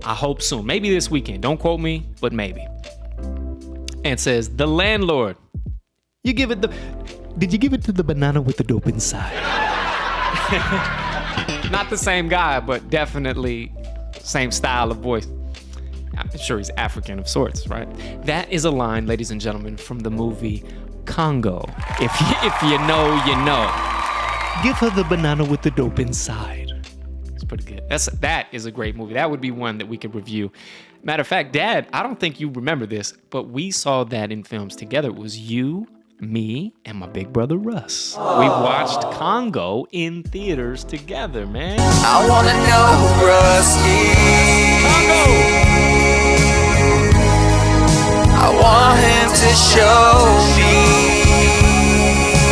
I hope soon. Maybe this weekend. Don't quote me, but maybe. And it says, The Landlord. Did you give it to the banana with the dope inside? Not the same guy, but definitely same style of voice. I'm sure he's African of sorts, right? That is a line, ladies and gentlemen, from the movie Congo. If you know, you know. Give her the banana with the dope inside. It's pretty good. That is a great movie. That would be one that we could review. Matter of fact, Dad, I don't think you remember this, but we saw that in films together. It was you, me, and my big brother Russ. Aww. We watched Congo in theaters together, man. I wanna know who Russ is. Congo! I want him to show me.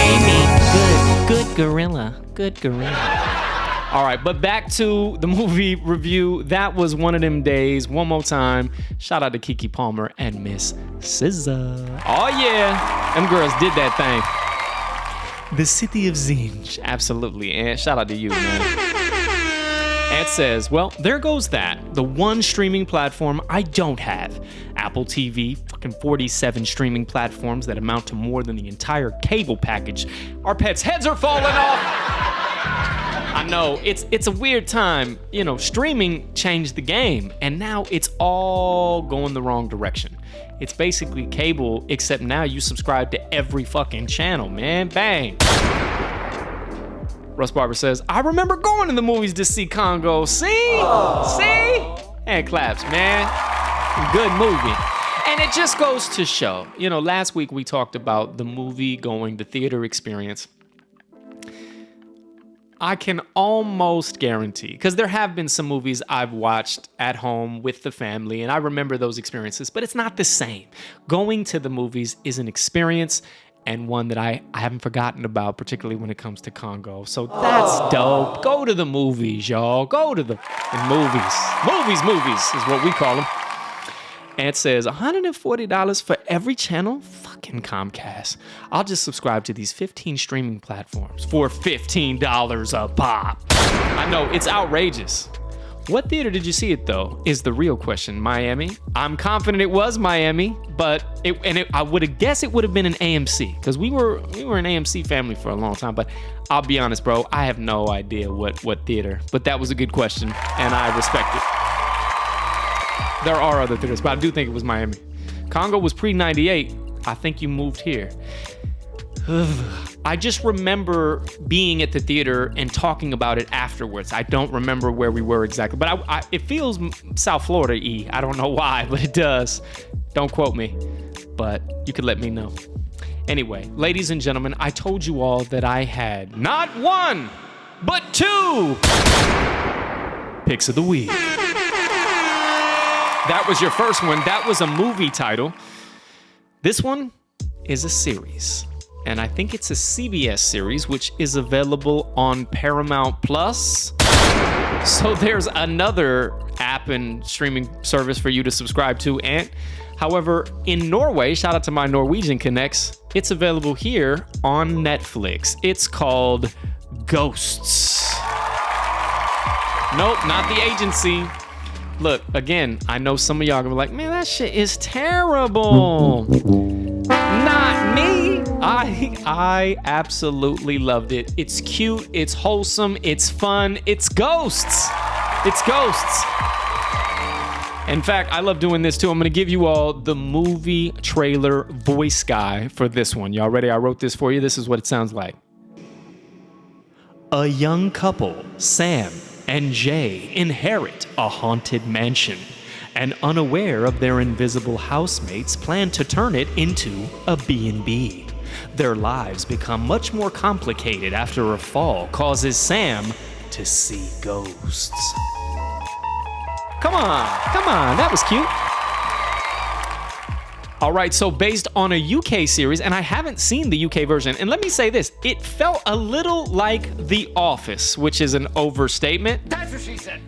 Amy, good gorilla. Good gorilla. All right, but back to the movie review. That was One of Them Days. One more time, shout out to Keke Palmer and Miss SZA. Oh yeah, them girls did that thing. The City of Zinj, absolutely. And shout out to you, man. And it says, well, there goes that. The one streaming platform I don't have. Apple TV, fucking 47 streaming platforms that amount to more than the entire cable package. Our pets' heads are falling off. I know, it's a weird time. You know, streaming changed the game, and now it's all going the wrong direction. It's basically cable, except now you subscribe to every fucking channel, man. Bang. Russ Barber says, I remember going to the movies to see Congo. See? See? And claps, man. Good movie. And it just goes to show, you know, last week we talked about the movie going to theater experience. I can almost guarantee, because there have been some movies I've watched at home with the family, and I remember those experiences, but it's not the same. Going to the movies is an experience, and one that I haven't forgotten about, particularly when it comes to Congo. So that's dope. Go to the movies, y'all. Go to the movies. Movies is what we call them. And it says $140 for every channel? Fucking Comcast. I'll just subscribe to these 15 streaming platforms for $15 a pop. I know, it's outrageous. What theater did you see it, though, is the real question. Miami? I'm confident it was Miami, but I would have guessed it would have been an AMC, because we were an AMC family for a long time, but I'll be honest, bro, I have no idea what theater, but that was a good question, and I respect it. There are other theaters, but I do think it was Miami. Congo was pre-98. I think you moved here. I just remember being at the theater and talking about it afterwards. I don't remember where we were exactly, but it feels South Florida-y. I don't know why, but it does. Don't quote me, but you could let me know. Anyway, ladies and gentlemen, I told you all that I had not one, but two picks of the week. That was your first one. That was a movie title. This one is a series. And I think it's a CBS series, which is available on Paramount Plus. So there's another app and streaming service for you to subscribe to. And however, in Norway, shout out to my Norwegian connects, it's available here on Netflix. It's called Ghosts. Nope, not the agency. Look, again, I know some of y'all are gonna be like, man, that shit is terrible. Not me. I absolutely loved it. It's cute, it's wholesome, it's fun, it's ghosts. It's ghosts. In fact, I love doing this too. I'm gonna give you all the movie trailer voice guy for this one. Y'all ready? I wrote this for you. This is what it sounds like. A young couple, Sam and Jay, inherit a haunted mansion, and unaware of their invisible housemates, plan to turn it into a B&B. Their lives become much more complicated after a fall causes Sam to see ghosts. Come on, that was cute. All right, so based on a UK series, and I haven't seen the UK version, and let me say this, it felt a little like The Office, which is an overstatement. That's what she said.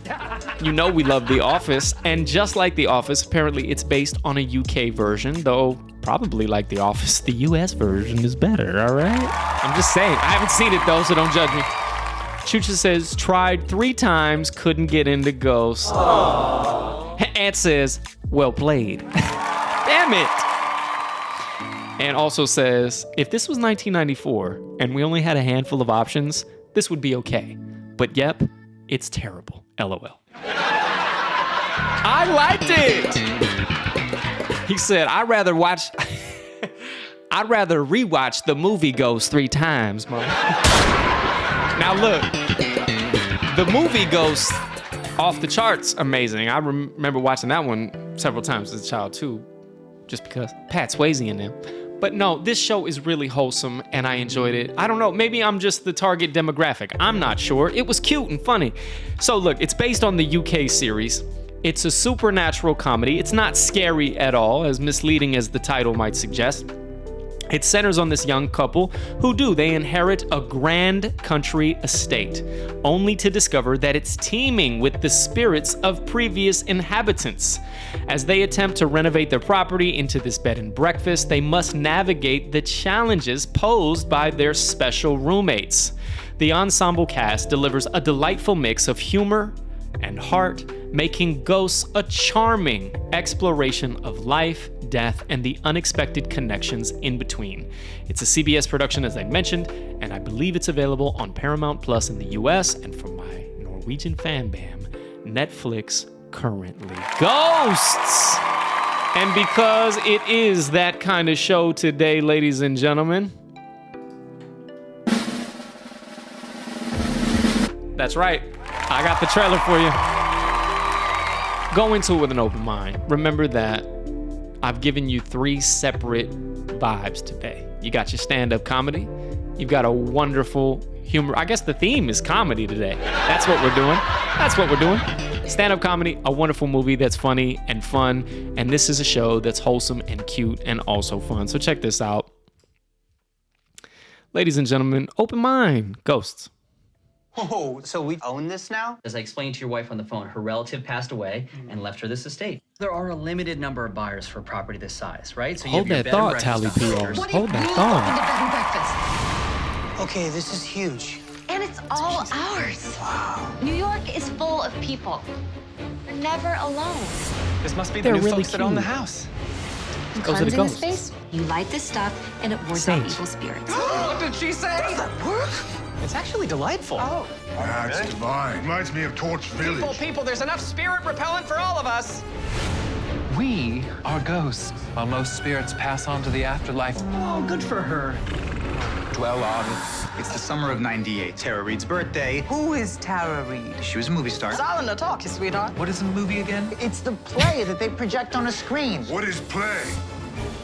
You know we love The Office, and just like The Office, apparently it's based on a UK version, though probably like The Office, the US version is better, all right? I'm just saying, I haven't seen it though, so don't judge me. Chucha says, tried 3 times, couldn't get into Ghosts. Ant says, well played. Damn it! And also says, if this was 1994 and we only had a handful of options, this would be okay. But yep, it's terrible. LOL. I liked it! He said, I'd rather rewatch the movie Ghost 3 times, man. Now look, the movie Ghost, off the charts, amazing. I remember watching that one several times as a child too, just because Pat Swayze in them. But no, this show is really wholesome and I enjoyed it. I don't know, maybe I'm just the target demographic. I'm not sure. It was cute and funny. So look, it's based on the UK series. It's a supernatural comedy. It's not scary at all, as misleading as the title might suggest. It centers on this young couple they inherit a grand country estate, only to discover that it's teeming with the spirits of previous inhabitants. As they attempt to renovate their property into this bed and breakfast, they must navigate the challenges posed by their special roommates. The ensemble cast delivers a delightful mix of humor and heart, making Ghosts a charming exploration of life, death, and the unexpected connections in between. It's a CBS production, as I mentioned, and I believe it's available on Paramount Plus in the US, and from my Norwegian fan bam, Netflix currently. Ghosts! And because it is that kind of show today, ladies and gentlemen, that's right, I got the trailer for you. Go into it with an open mind. Remember that I've given you 3 separate vibes today. You got your stand-up comedy. You've got a wonderful humor. I guess the theme is comedy today. That's what we're doing. Stand-up comedy, a wonderful movie that's funny and fun. And this is a show that's wholesome and cute and also fun. So check this out. Ladies and gentlemen, open mind, ghosts. Oh, so we own this now? As I explained to your wife on the phone, her relative passed away and left her this estate. There are a limited number of buyers for property this size, right? So Hold that thought, Tally PR. Hold that thought. Okay, this is huge. And it's all ours. Wow. New York is full of people. We're never alone. This must be They're the new really folks that own the cute. house. Those are the Cleansing the ghosts. space, you light this stuff, and it wards off evil spirits. What did she say? Does that work? It's actually delightful. Oh. That's divine. Reminds me of Torch Village. People, there's enough spirit repellent for all of us. We are ghosts, while most spirits pass on to the afterlife. Oh, good for her. Dwell on. It's the summer of '98, Tara Reid's birthday. Who is Tara Reid? She was a movie star. Silent to talk, you sweetheart. What is a movie again? It's the play that they project on a screen. What is play?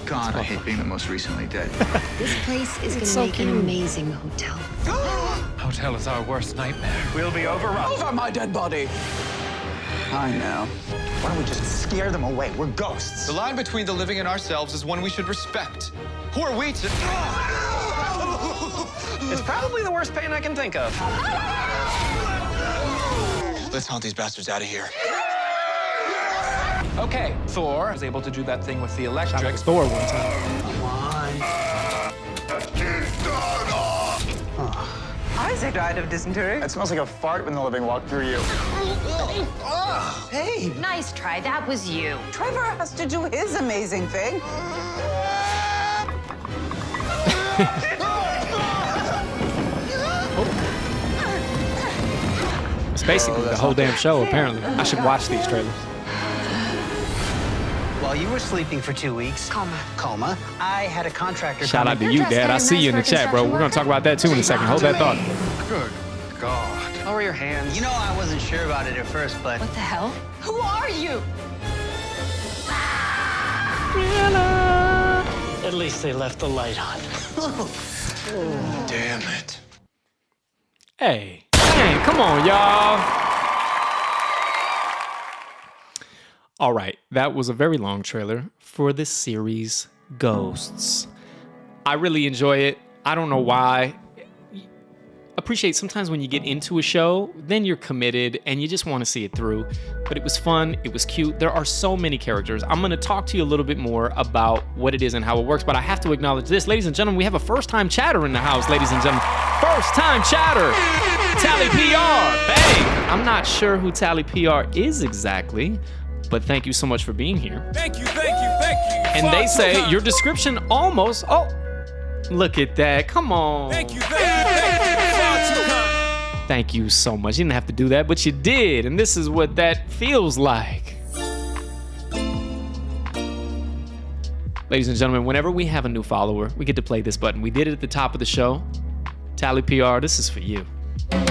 God, I hate being the most recently dead. This place is going to so make cute. an amazing hotel. Hotel is our worst nightmare. We'll be overrun. Over my dead body. I know. Why don't we just scare them away? We're ghosts. The line between the living and ourselves is one we should respect. Who are we to... It's probably the worst pain I can think of. Let's hunt these bastards out of here. Okay, Thor was able to do that thing with the electric. Like Thor one time. Come on. Isaac died of dysentery. It smells like a fart when the living walk through you. Hey. Nice try. That was you. Trevor has to do his amazing thing. It's basically the whole damn show, apparently. I should watch these trailers. While you were sleeping for 2 weeks, coma, I had a contractor. Shout out to you, Dad. I see you in the chat, bro. We're going to talk about that too in a second. Hold that thought. Good God. Lower your hands. You know, I wasn't sure about it at first, but. What the hell? Who are you? At least they left the light on. Damn it. Hey. Dang, come on, y'all. All right, that was a very long trailer for this series, Ghosts. I really enjoy it. I don't know why. Appreciate sometimes when you get into a show, then you're committed and you just want to see it through. But it was fun. It was cute. There are so many characters. I'm going to talk to you a little bit more about what it is and how it works. But I have to acknowledge this. Ladies and gentlemen, we have a first-time chatter in the house, ladies and gentlemen. First-time chatter. Tally PR. Bang. I'm not sure who Tally PR is exactly, but thank you so much for being here. Thank you, thank you, thank you. And they say your description almost... Oh, look at that. Come on. Thank you, thank you, thank you. Far too kind. Thank you so much. You didn't have to do that, but you did. And this is what that feels like. Ladies and gentlemen, whenever we have a new follower, we get to play this button. We did it at the top of the show. Tally PR, this is for you. A new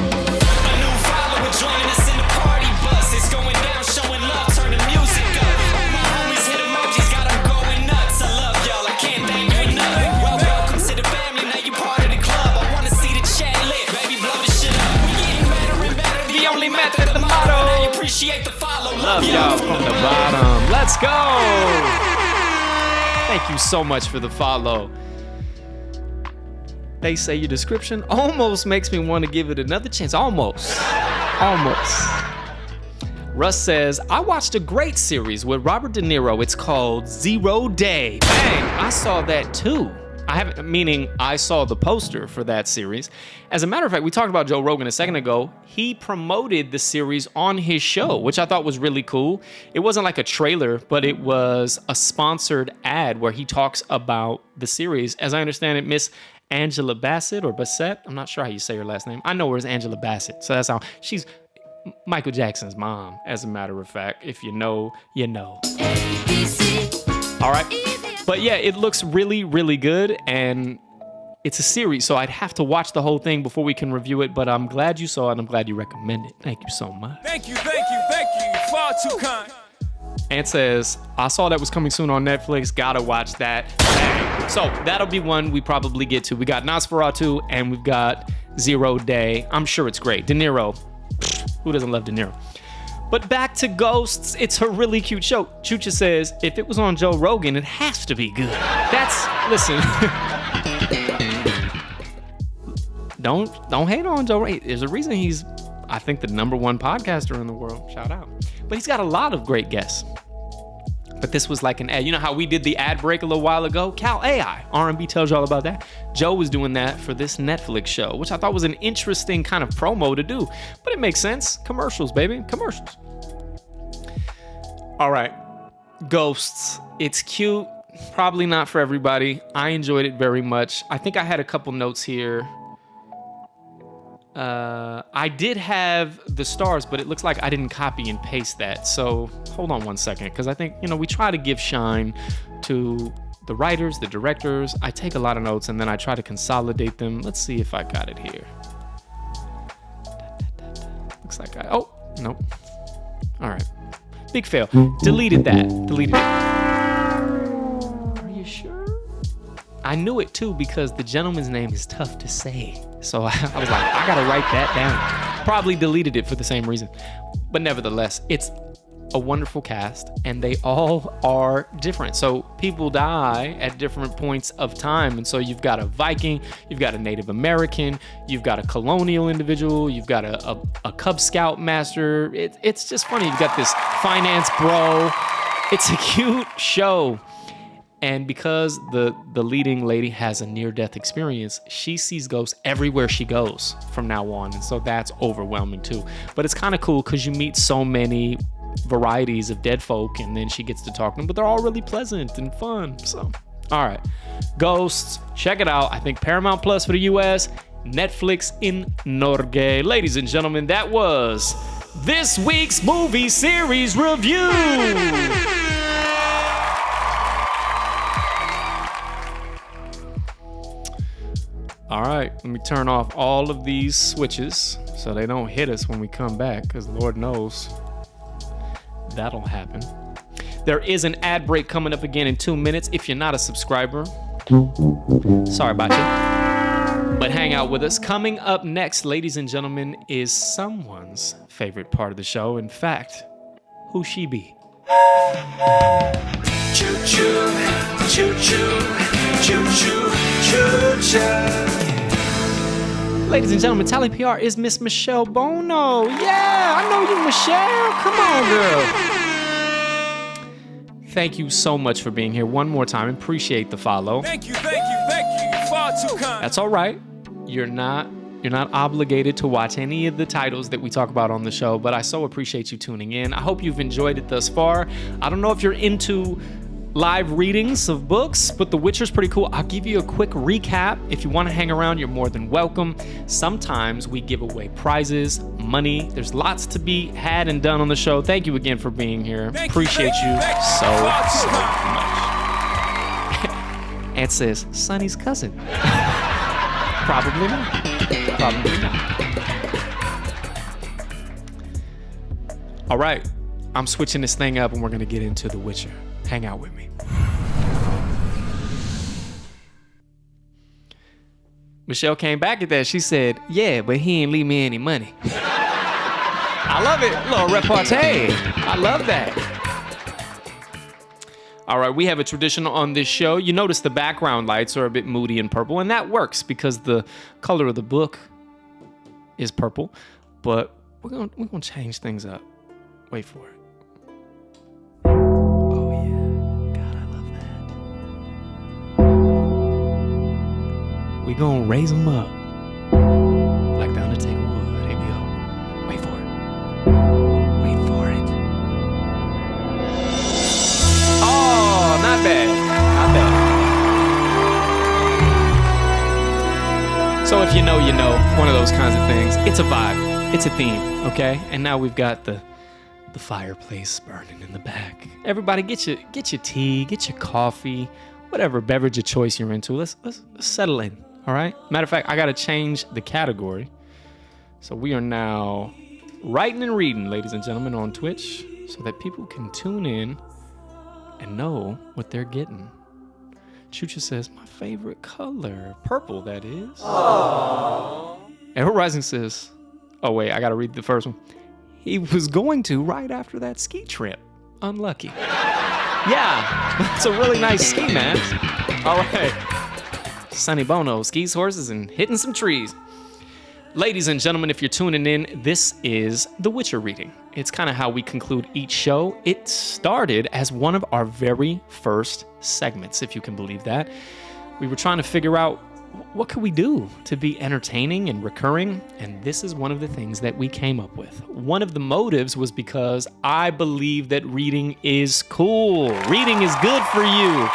follower joining us in the party bus. It's going down, showing love, turn the music up. All my homies hit emojis, got them going nuts. I love y'all, I can't thank you enough. Welcome to the family, now you part of the club. I wanna see the chat lit, baby, blow the shit up. We getting better and better, the only method, the motto. Now you appreciate the follow, Love y'all from the bottom. Let's go. Thank you so much for the follow. They say your description almost makes me want to give it another chance. Almost. Russ says, I watched a great series with Robert De Niro. It's called 0 Day. Bang, I saw that too. I saw the poster for that series. As a matter of fact, we talked about Joe Rogan a second ago. He promoted the series on his show, which I thought was really cool. It wasn't like a trailer, but it was a sponsored ad where he talks about the series. As I understand it, Miss Angela Bassett or Bassett, I'm not sure how you say her last name. I know her as Angela Bassett, so that's how she's Michael Jackson's mom, as a matter of fact. If you know, you know. All right. But yeah, it looks really, really good, and it's a series, so I'd have to watch the whole thing before we can review it, but I'm glad you saw it, I'm glad you recommend it. Thank you so much. Thank you, thank you, thank you. Far too kind. Ant says, I saw that was coming soon on Netflix. Gotta watch that. Bang. So that'll be one we probably get to. We got Nosferatu and we've got 0 Day. I'm sure it's great. De Niro. Who doesn't love De Niro? But back to Ghosts. It's a really cute show. Chucha says, if it was on Joe Rogan, it has to be good. Listen. don't hate on Joe Rogan. There's a reason he's, I think, the #1 podcaster in the world. Shout out. But he's got a lot of great guests. But this was like an ad. You know how we did the ad break a little while ago? Cal AI, R&B tells you all about that. Joe was doing that for this Netflix show, which I thought was an interesting kind of promo to do. But it makes sense. Commercials, baby. Commercials. All right. Ghosts. It's cute. Probably not for everybody. I enjoyed it very much. I think I had a couple notes here. I did have the stars, but it looks like I didn't copy and paste that. So hold on one second, because I think, we try to give shine to the writers, the directors. I take a lot of notes and then I try to consolidate them. Let's see if I got it here. Looks like oh, nope. All right. Big fail. Deleted that. Deleted it. Are you sure? I knew it too because the gentleman's name is tough to say. So I was like, I gotta write that down. Probably deleted it for the same reason. But nevertheless, it's a wonderful cast and they all are different. So people die at different points of time. And so you've got a Viking, you've got a Native American, you've got a colonial individual, you've got a Cub Scout master. It's just funny. You've got this finance bro. It's a cute show. And because the leading lady has a near-death experience, she sees ghosts everywhere she goes from now on. And so that's overwhelming too. But it's kind of cool because you meet so many varieties of dead folk and then she gets to talk to them, but they're all really pleasant and fun. So, all right. Ghosts, check it out. I think Paramount Plus for the US, Netflix in Norge. Ladies and gentlemen, that was this week's movie series review. All right, let me turn off all of these switches so they don't hit us when we come back, because Lord knows that'll happen. There is an ad break coming up again in 2 minutes. If you're not a subscriber, sorry about you, but hang out with us. Coming up next, ladies and gentlemen, is someone's favorite part of the show. In fact, who she be? Choo-choo, choo-choo, choo-choo, choo-choo. Ladies and gentlemen, Tally PR is Miss Michelle Bono. Yeah, I know you, Michelle. Come on, girl. Thank you so much for being here one more time. Appreciate the follow. Thank you. Far too kind. That's all right. You're not obligated to watch any of the titles that we talk about on the show, but I so appreciate you tuning in. I hope you've enjoyed it thus far. I don't know if you're into live readings of books, but The Witcher's pretty cool. I'll give you a quick recap. If you want to hang around, you're more than welcome. Sometimes we give away prizes, money. There's lots to be had and done on the show. Thank you again for being here. Appreciate you so much. Ant says, Sonny's cousin. Probably not. All right, I'm switching this thing up and we're going to get into The Witcher. Hang out with me. Michelle came back at that. She said, yeah, but he ain't leave me any money. I love it. A little repartee. I love that. All right, we have a tradition on this show. You notice the background lights are a bit moody and purple, and that works because the color of the book is purple. But we're gonna change things up. Wait for it. We gonna raise them up. Like down to take a wood. Here we go. Wait for it. Wait for it. Oh, not bad. Not bad. So if you know, you know. One of those kinds of things. It's a vibe. It's a theme, okay? And now we've got the fireplace burning in the back. Everybody get your tea, get your coffee, whatever beverage of choice you're into. Let's settle in. All right. Matter of fact, I got to change the category. So we are now writing and reading, ladies and gentlemen, on Twitch so that people can tune in and know what they're getting. Chucha says, my favorite color. Purple, that is. Aww. Arrow Rising says, oh, wait, I got to read the first one. He was going to right after that ski trip. Unlucky. Yeah, it's a really nice ski mask. All right. Sonny Bono skis horses and hitting some trees. Ladies and gentlemen, if you're tuning in, this is The Witcher reading. It's kind of how we conclude each show. It started as one of our very first segments, if you can believe that. We were trying to figure out what could we do to be entertaining and recurring, and this is one of the things that we came up with. One of the motives was because I believe that reading is cool. Reading is good for you.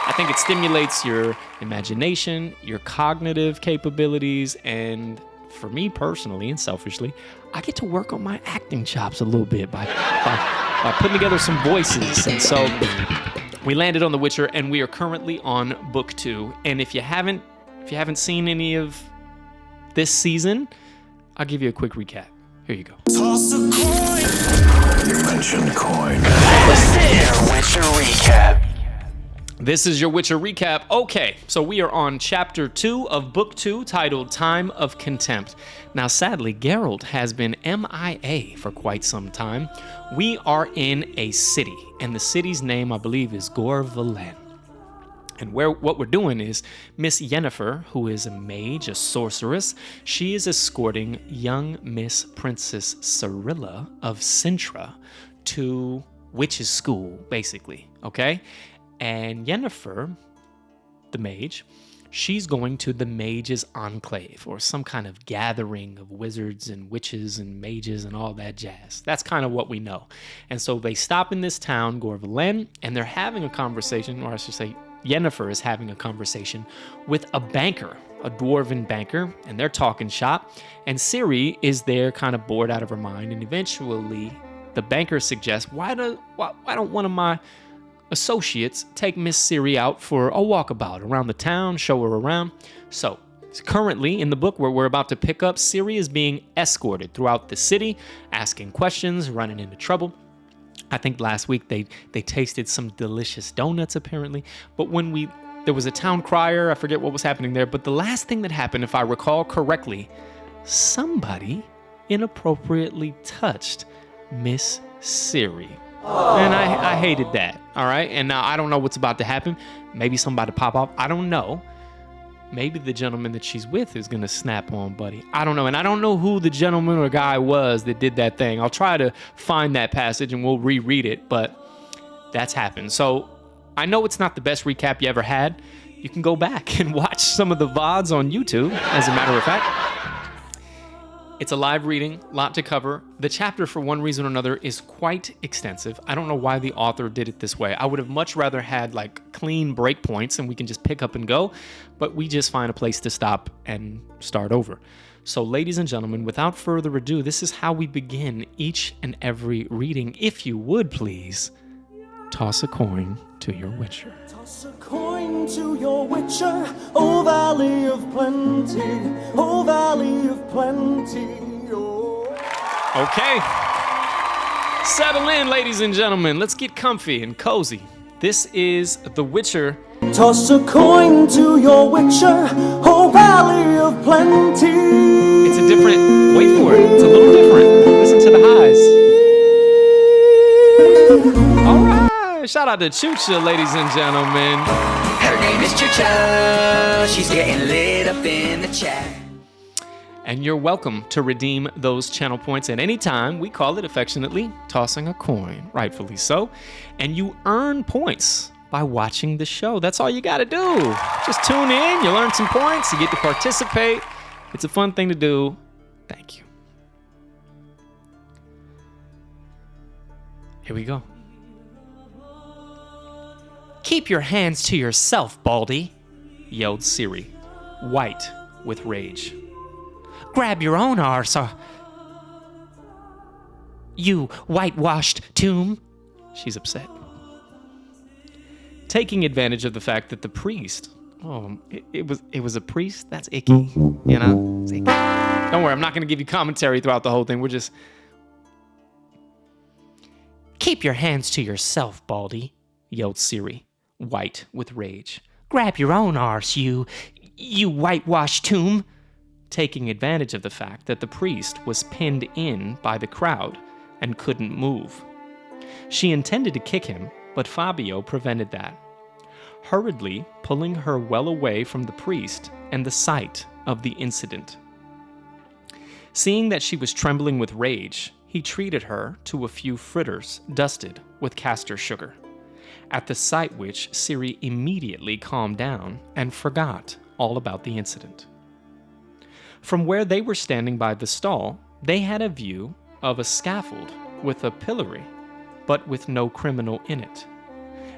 I think it stimulates your imagination, your cognitive capabilities, and for me personally and selfishly, I get to work on my acting chops a little bit by putting together some voices. And so we landed on The Witcher, and we are currently on book 2. And if you haven't seen any of this season, I'll give you a quick recap. Here you go. Toss a coin. You mentioned coin. This is your Witcher recap. This is your Witcher recap. Okay, so we are on chapter 2 of book 2, titled Time of Contempt. Now, sadly, Geralt has been MIA for quite some time. We are in a city, and the city's name, I believe, is Gors Velen. And what we're doing is Miss Yennefer, who is a mage, a sorceress, she is escorting young Miss Princess Cirilla of Sintra to witch's school, basically, okay? And Yennefer, the mage, she's going to the Mages Enclave, or some kind of gathering of wizards and witches and mages and all that jazz. That's kind of what we know. And so they stop in this town, Gors Velen, and they're having a conversation, or I should say, Yennefer is having a conversation with a banker, a dwarven banker, and they're talking shop. And Ciri is there kind of bored out of her mind, and eventually the banker suggests, why don't one of my associates take Miss Ciri out for a walkabout around the town, show her around. So currently in the book where we're about to pick up, Ciri is being escorted throughout the city, asking questions, running into trouble. I think last week they tasted some delicious donuts apparently, but there was a town crier, I forget what was happening there, but the last thing that happened, if I recall correctly, somebody inappropriately touched Miss Ciri. And I hated that, all right? And now I don't know what's about to happen. Maybe somebody pop off. I don't know. Maybe the gentleman that she's with is going to snap on Buddy. I don't know. And I don't know who the gentleman or guy was that did that thing. I'll try to find that passage and we'll reread it, but that's happened. So I know it's not the best recap you ever had. You can go back and watch some of the VODs on YouTube, as a matter of fact. It's a live reading, lot to cover. The chapter, for one reason or another, is quite extensive. I don't know why the author did it this way. I would have much rather had like clean breakpoints and we can just pick up and go, but we just find a place to stop and start over. So ladies and gentlemen, without further ado, this is how we begin each and every reading. If you would please, toss a coin to your Witcher. Toss a coin to your Witcher, oh Valley of Plenty, oh Valley of Plenty, oh. Okay. Settle in, ladies and gentlemen. Let's get comfy and cozy. This is The Witcher. Toss a coin to your Witcher, oh Valley of Plenty. It's a different, wait for it, it's a little different. Listen to the highs. All right. Shout out to Chucha, ladies and gentlemen. Her name is Chucha. She's getting lit up in the chat. And you're welcome to redeem those channel points at any time. We call it affectionately tossing a coin, rightfully so. And you earn points by watching the show. That's all you got to do. Just tune in, you learn some points, you get to participate. It's a fun thing to do. Thank you. Here we go. Keep your hands to yourself, Baldy, yelled Ciri, white with rage. Grab your own arse, you whitewashed tomb. She's upset. Taking advantage of the fact that the priest, it was a priest? That's icky, you know? It's icky. Don't worry, I'm not going to give you commentary throughout the whole thing. We're just... Keep your hands to yourself, Baldy, yelled Ciri, white with rage. Grab your own arse, you whitewashed tomb. Taking advantage of the fact that the priest was pinned in by the crowd and couldn't move. She intended to kick him, but Fabio prevented that, hurriedly pulling her well away from the priest and the site of the incident. Seeing that she was trembling with rage, he treated her to a few fritters dusted with castor sugar, at the sight which Ciri immediately calmed down and forgot all about the incident. From where they were standing by the stall, they had a view of a scaffold with a pillory, but with no criminal in it.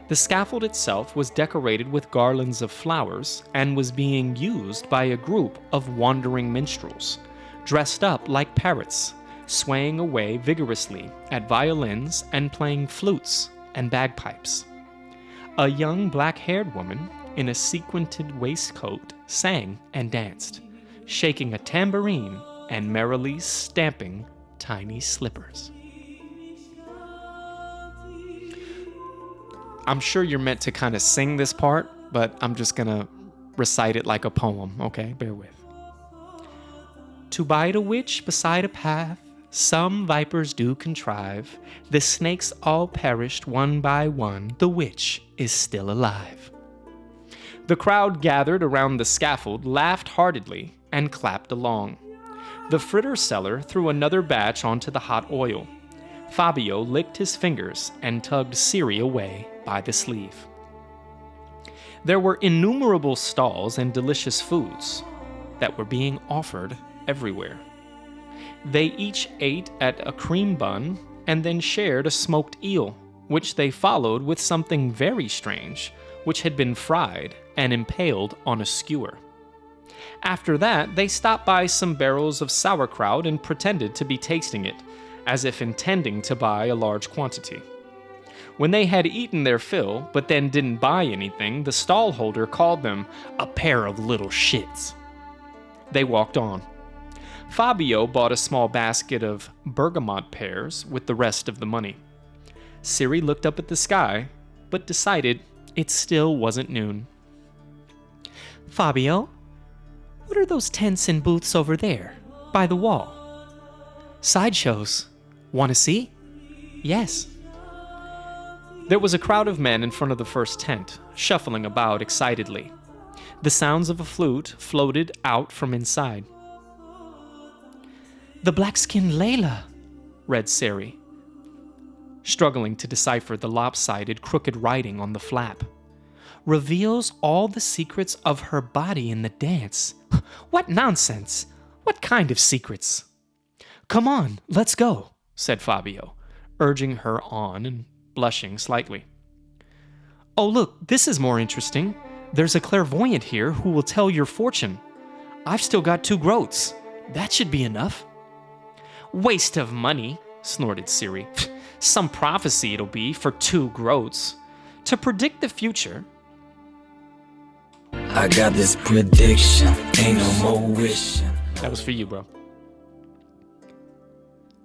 The scaffold itself was decorated with garlands of flowers and was being used by a group of wandering minstrels, dressed up like parrots, swaying away vigorously at violins and playing flutes and bagpipes. A young black-haired woman in a sequined waistcoat sang and danced, shaking a tambourine and merrily stamping tiny slippers. I'm sure you're meant to kind of sing this part, but I'm just gonna recite it like a poem, okay? Bear with. To bite a witch beside a path, some vipers do contrive. The snakes all perished one by one. The witch is still alive. The crowd gathered around the scaffold laughed heartily and clapped along. The fritter seller threw another batch onto the hot oil. Fabio licked his fingers and tugged Ciri away by the sleeve. There were innumerable stalls and delicious foods that were being offered everywhere. They each ate at a cream bun and then shared a smoked eel, which they followed with something very strange, which had been fried and impaled on a skewer. After that, they stopped by some barrels of sauerkraut and pretended to be tasting it, as if intending to buy a large quantity. When they had eaten their fill, but then didn't buy anything, the stallholder called them a pair of little shits. They walked on. Fabio bought a small basket of bergamot pears with the rest of the money. Ciri looked up at the sky, but decided it still wasn't noon. Fabio, what are those tents and booths over there, by the wall? Sideshows. Want to see? Yes. There was a crowd of men in front of the first tent, shuffling about excitedly. The sounds of a flute floated out from inside. The black-skinned Layla, read Ciri, struggling to decipher the lopsided, crooked writing on the flap. Reveals all the secrets of her body in the dance. What nonsense! What kind of secrets? Come on, let's go, said Fabio, urging her on and blushing slightly. Oh, look, this is more interesting. There's a clairvoyant here who will tell your fortune. I've still got 2 groats. That should be enough. Waste of money, snorted Ciri. Some prophecy it'll be for 2 groats. To predict the future. I got this prediction, ain't no more wishing. That was for you, bro.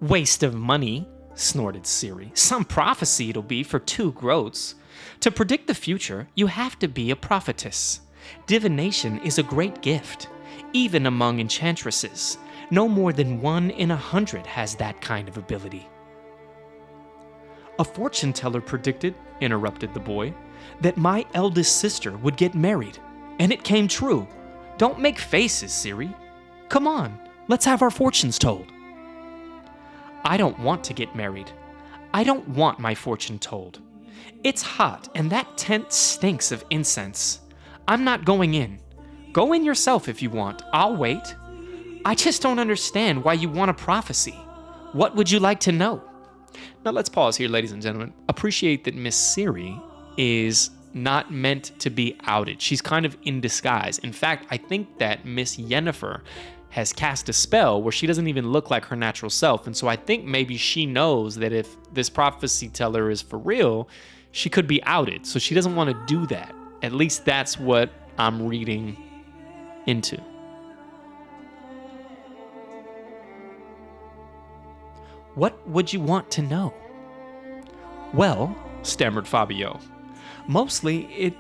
Waste of money, snorted Ciri. Some prophecy it'll be for 2 groats. To predict the future, you have to be a prophetess. Divination is a great gift, even among enchantresses. No more than 1 in 100 has that kind of ability. A fortune teller predicted, interrupted the boy, that my eldest sister would get married, and it came true. Don't make faces, Ciri. Come on, let's have our fortunes told. I don't want to get married. I don't want my fortune told. It's hot, and that tent stinks of incense. I'm not going in. Go in yourself if you want. I'll wait. I just don't understand why you want a prophecy. What would you like to know? Now let's pause here, ladies and gentlemen. Appreciate that Miss Ciri is not meant to be outed. She's kind of in disguise. In fact, I think that Miss Yennefer has cast a spell where she doesn't even look like her natural self. And so I think maybe she knows that if this prophecy teller is for real, she could be outed. So she doesn't want to do that. At least that's what I'm reading into. What would you want to know? Well, stammered Fabio, mostly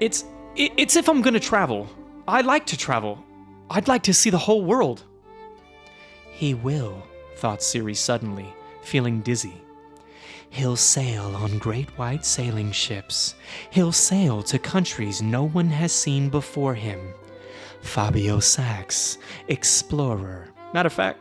it's if I'm gonna travel. I like to travel. I'd like to see the whole world. He will, thought Ciri suddenly, feeling dizzy. He'll sail on great white sailing ships. He'll sail to countries no one has seen before him. Fabio Sachs, explorer, Matter of fact,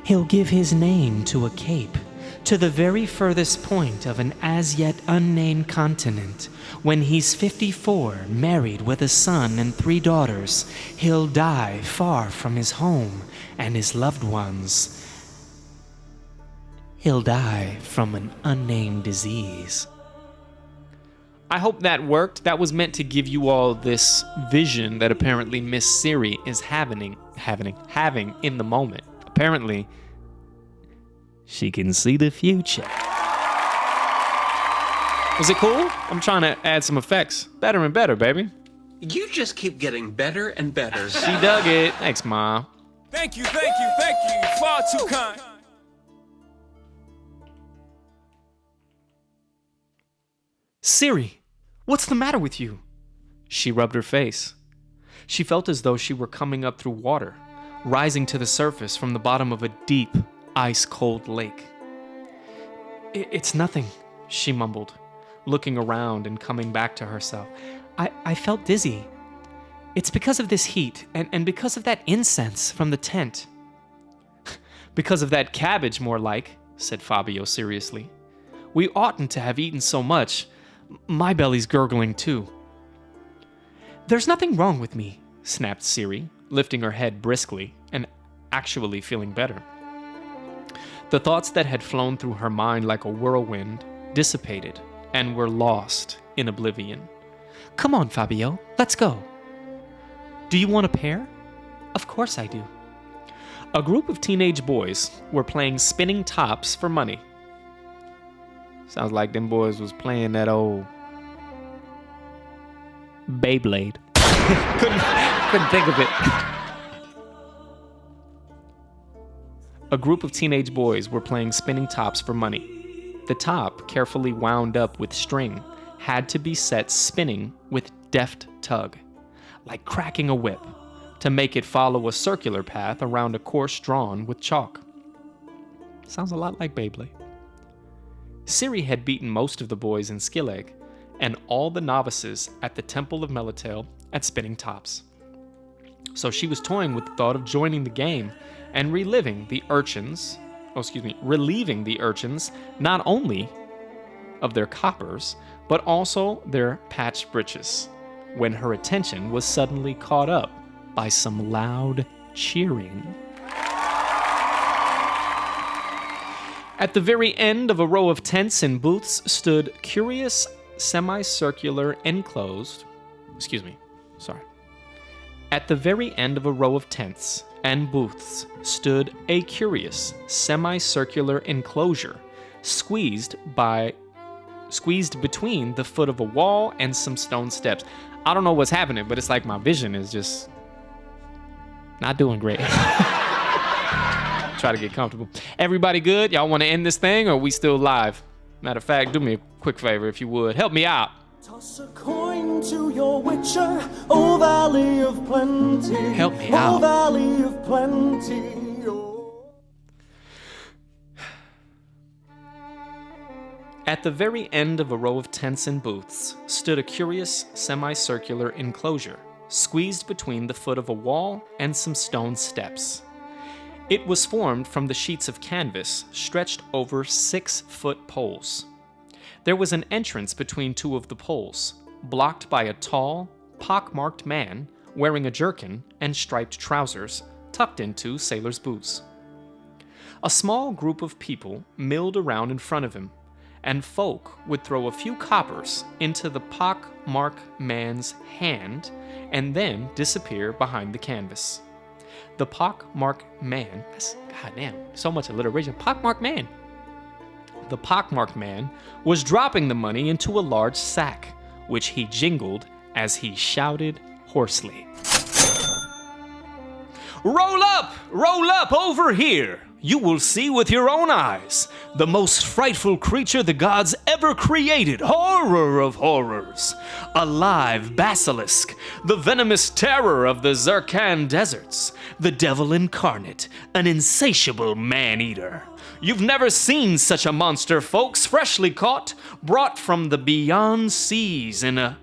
he'll give his name to a cape, to the very furthest point of an as yet unnamed continent. When he's 54, married with a son and 3 daughters, he'll die far from his home and his loved ones. He'll die from an unnamed disease. I hope that worked. That was meant to give you all this vision that apparently Miss Ciri is having in the moment. Apparently, she can see the future. Was it cool? I'm trying to add some effects. Better and better, baby. You just keep getting better and better. She dug it. Thanks, Mom. Thank you, thank you, thank you. Far too kind. Ciri, what's the matter with you? She rubbed her face. She felt as though she were coming up through water, rising to the surface from the bottom of a deep, ice-cold lake. It's nothing, she mumbled, looking around and coming back to herself. I felt dizzy. It's because of this heat, and because of that incense from the tent. Because of that cabbage, more like, said Fabio seriously. We oughtn't to have eaten so much. My belly's gurgling too. There's nothing wrong with me, snapped Ciri, lifting her head briskly and actually feeling better. The thoughts that had flown through her mind like a whirlwind dissipated and were lost in oblivion. Come on, Fabio, let's go. Do you want a pair? Of course I do. A group of teenage boys were playing spinning tops for money. Sounds like them boys was playing that old Beyblade. couldn't think of it. A group of teenage boys were playing spinning tops for money. The top, carefully wound up with string, had to be set spinning with deft tug, like cracking a whip, to make it follow a circular path around a course drawn with chalk. Sounds a lot like Beyblade. Ciri had beaten most of the boys in Skilleg, and all the novices at the Temple of Melitail at spinning tops. So she was toying with the thought of joining the game and relieving the urchins not only of their coppers, but also their patched breeches, when her attention was suddenly caught up by some loud cheering. At the very end of a row of tents and booths stood curious semicircular enclosed. At the very end of a row of tents and booths stood a curious semicircular enclosure, squeezed between the foot of a wall and some stone steps. I don't know what's happening, but it's like my vision is just not doing great. Try to get comfortable. Everybody good? Y'all want to end this thing, or are we still live? Matter of fact, do me a quick favor if you would. Help me out. Toss a coin to your witcher, O Valley of Plenty. Help me out. O Valley of Plenty. At the very end of a row of tents and booths stood a curious semicircular enclosure, squeezed between the foot of a wall and some stone steps. It was formed from the sheets of canvas stretched over 6-foot poles. There was an entrance between 2 of the poles, blocked by a tall, pock-marked man wearing a jerkin and striped trousers tucked into sailor's boots. A small group of people milled around in front of him, and folk would throw a few coppers into the pock-marked man's hand and then disappear behind the canvas. The pock-marked man, goddamn, so much alliteration, pock-marked man. The pock-marked man was dropping the money into a large sack, which he jingled as he shouted hoarsely. Roll up over here. You will see with your own eyes the most frightful creature the gods ever created, horror of horrors, a live basilisk, the venomous terror of the Zircan deserts, the devil incarnate, an insatiable man-eater. You've never seen such a monster, folks, freshly caught, brought from the beyond seas in a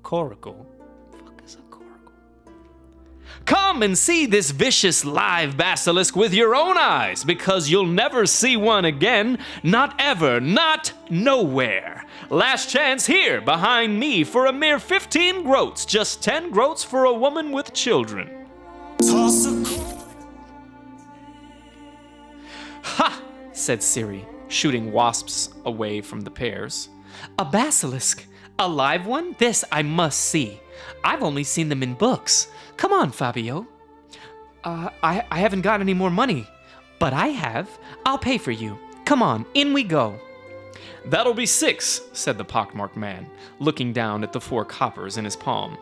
coracle. Come and see this vicious live basilisk with your own eyes, because you'll never see one again. Not ever, not nowhere. Last chance here behind me for a mere 15 groats. Just 10 groats for a woman with children. Ha! Said Ciri, shooting wasps away from the pears. A basilisk? A live one? This I must see. I've only seen them in books. Come on, Fabio. I haven't got any more money. But I have. I'll pay for you. Come on, in we go. That'll be 6, said the pockmarked man, looking down at the 4 coppers in his palm.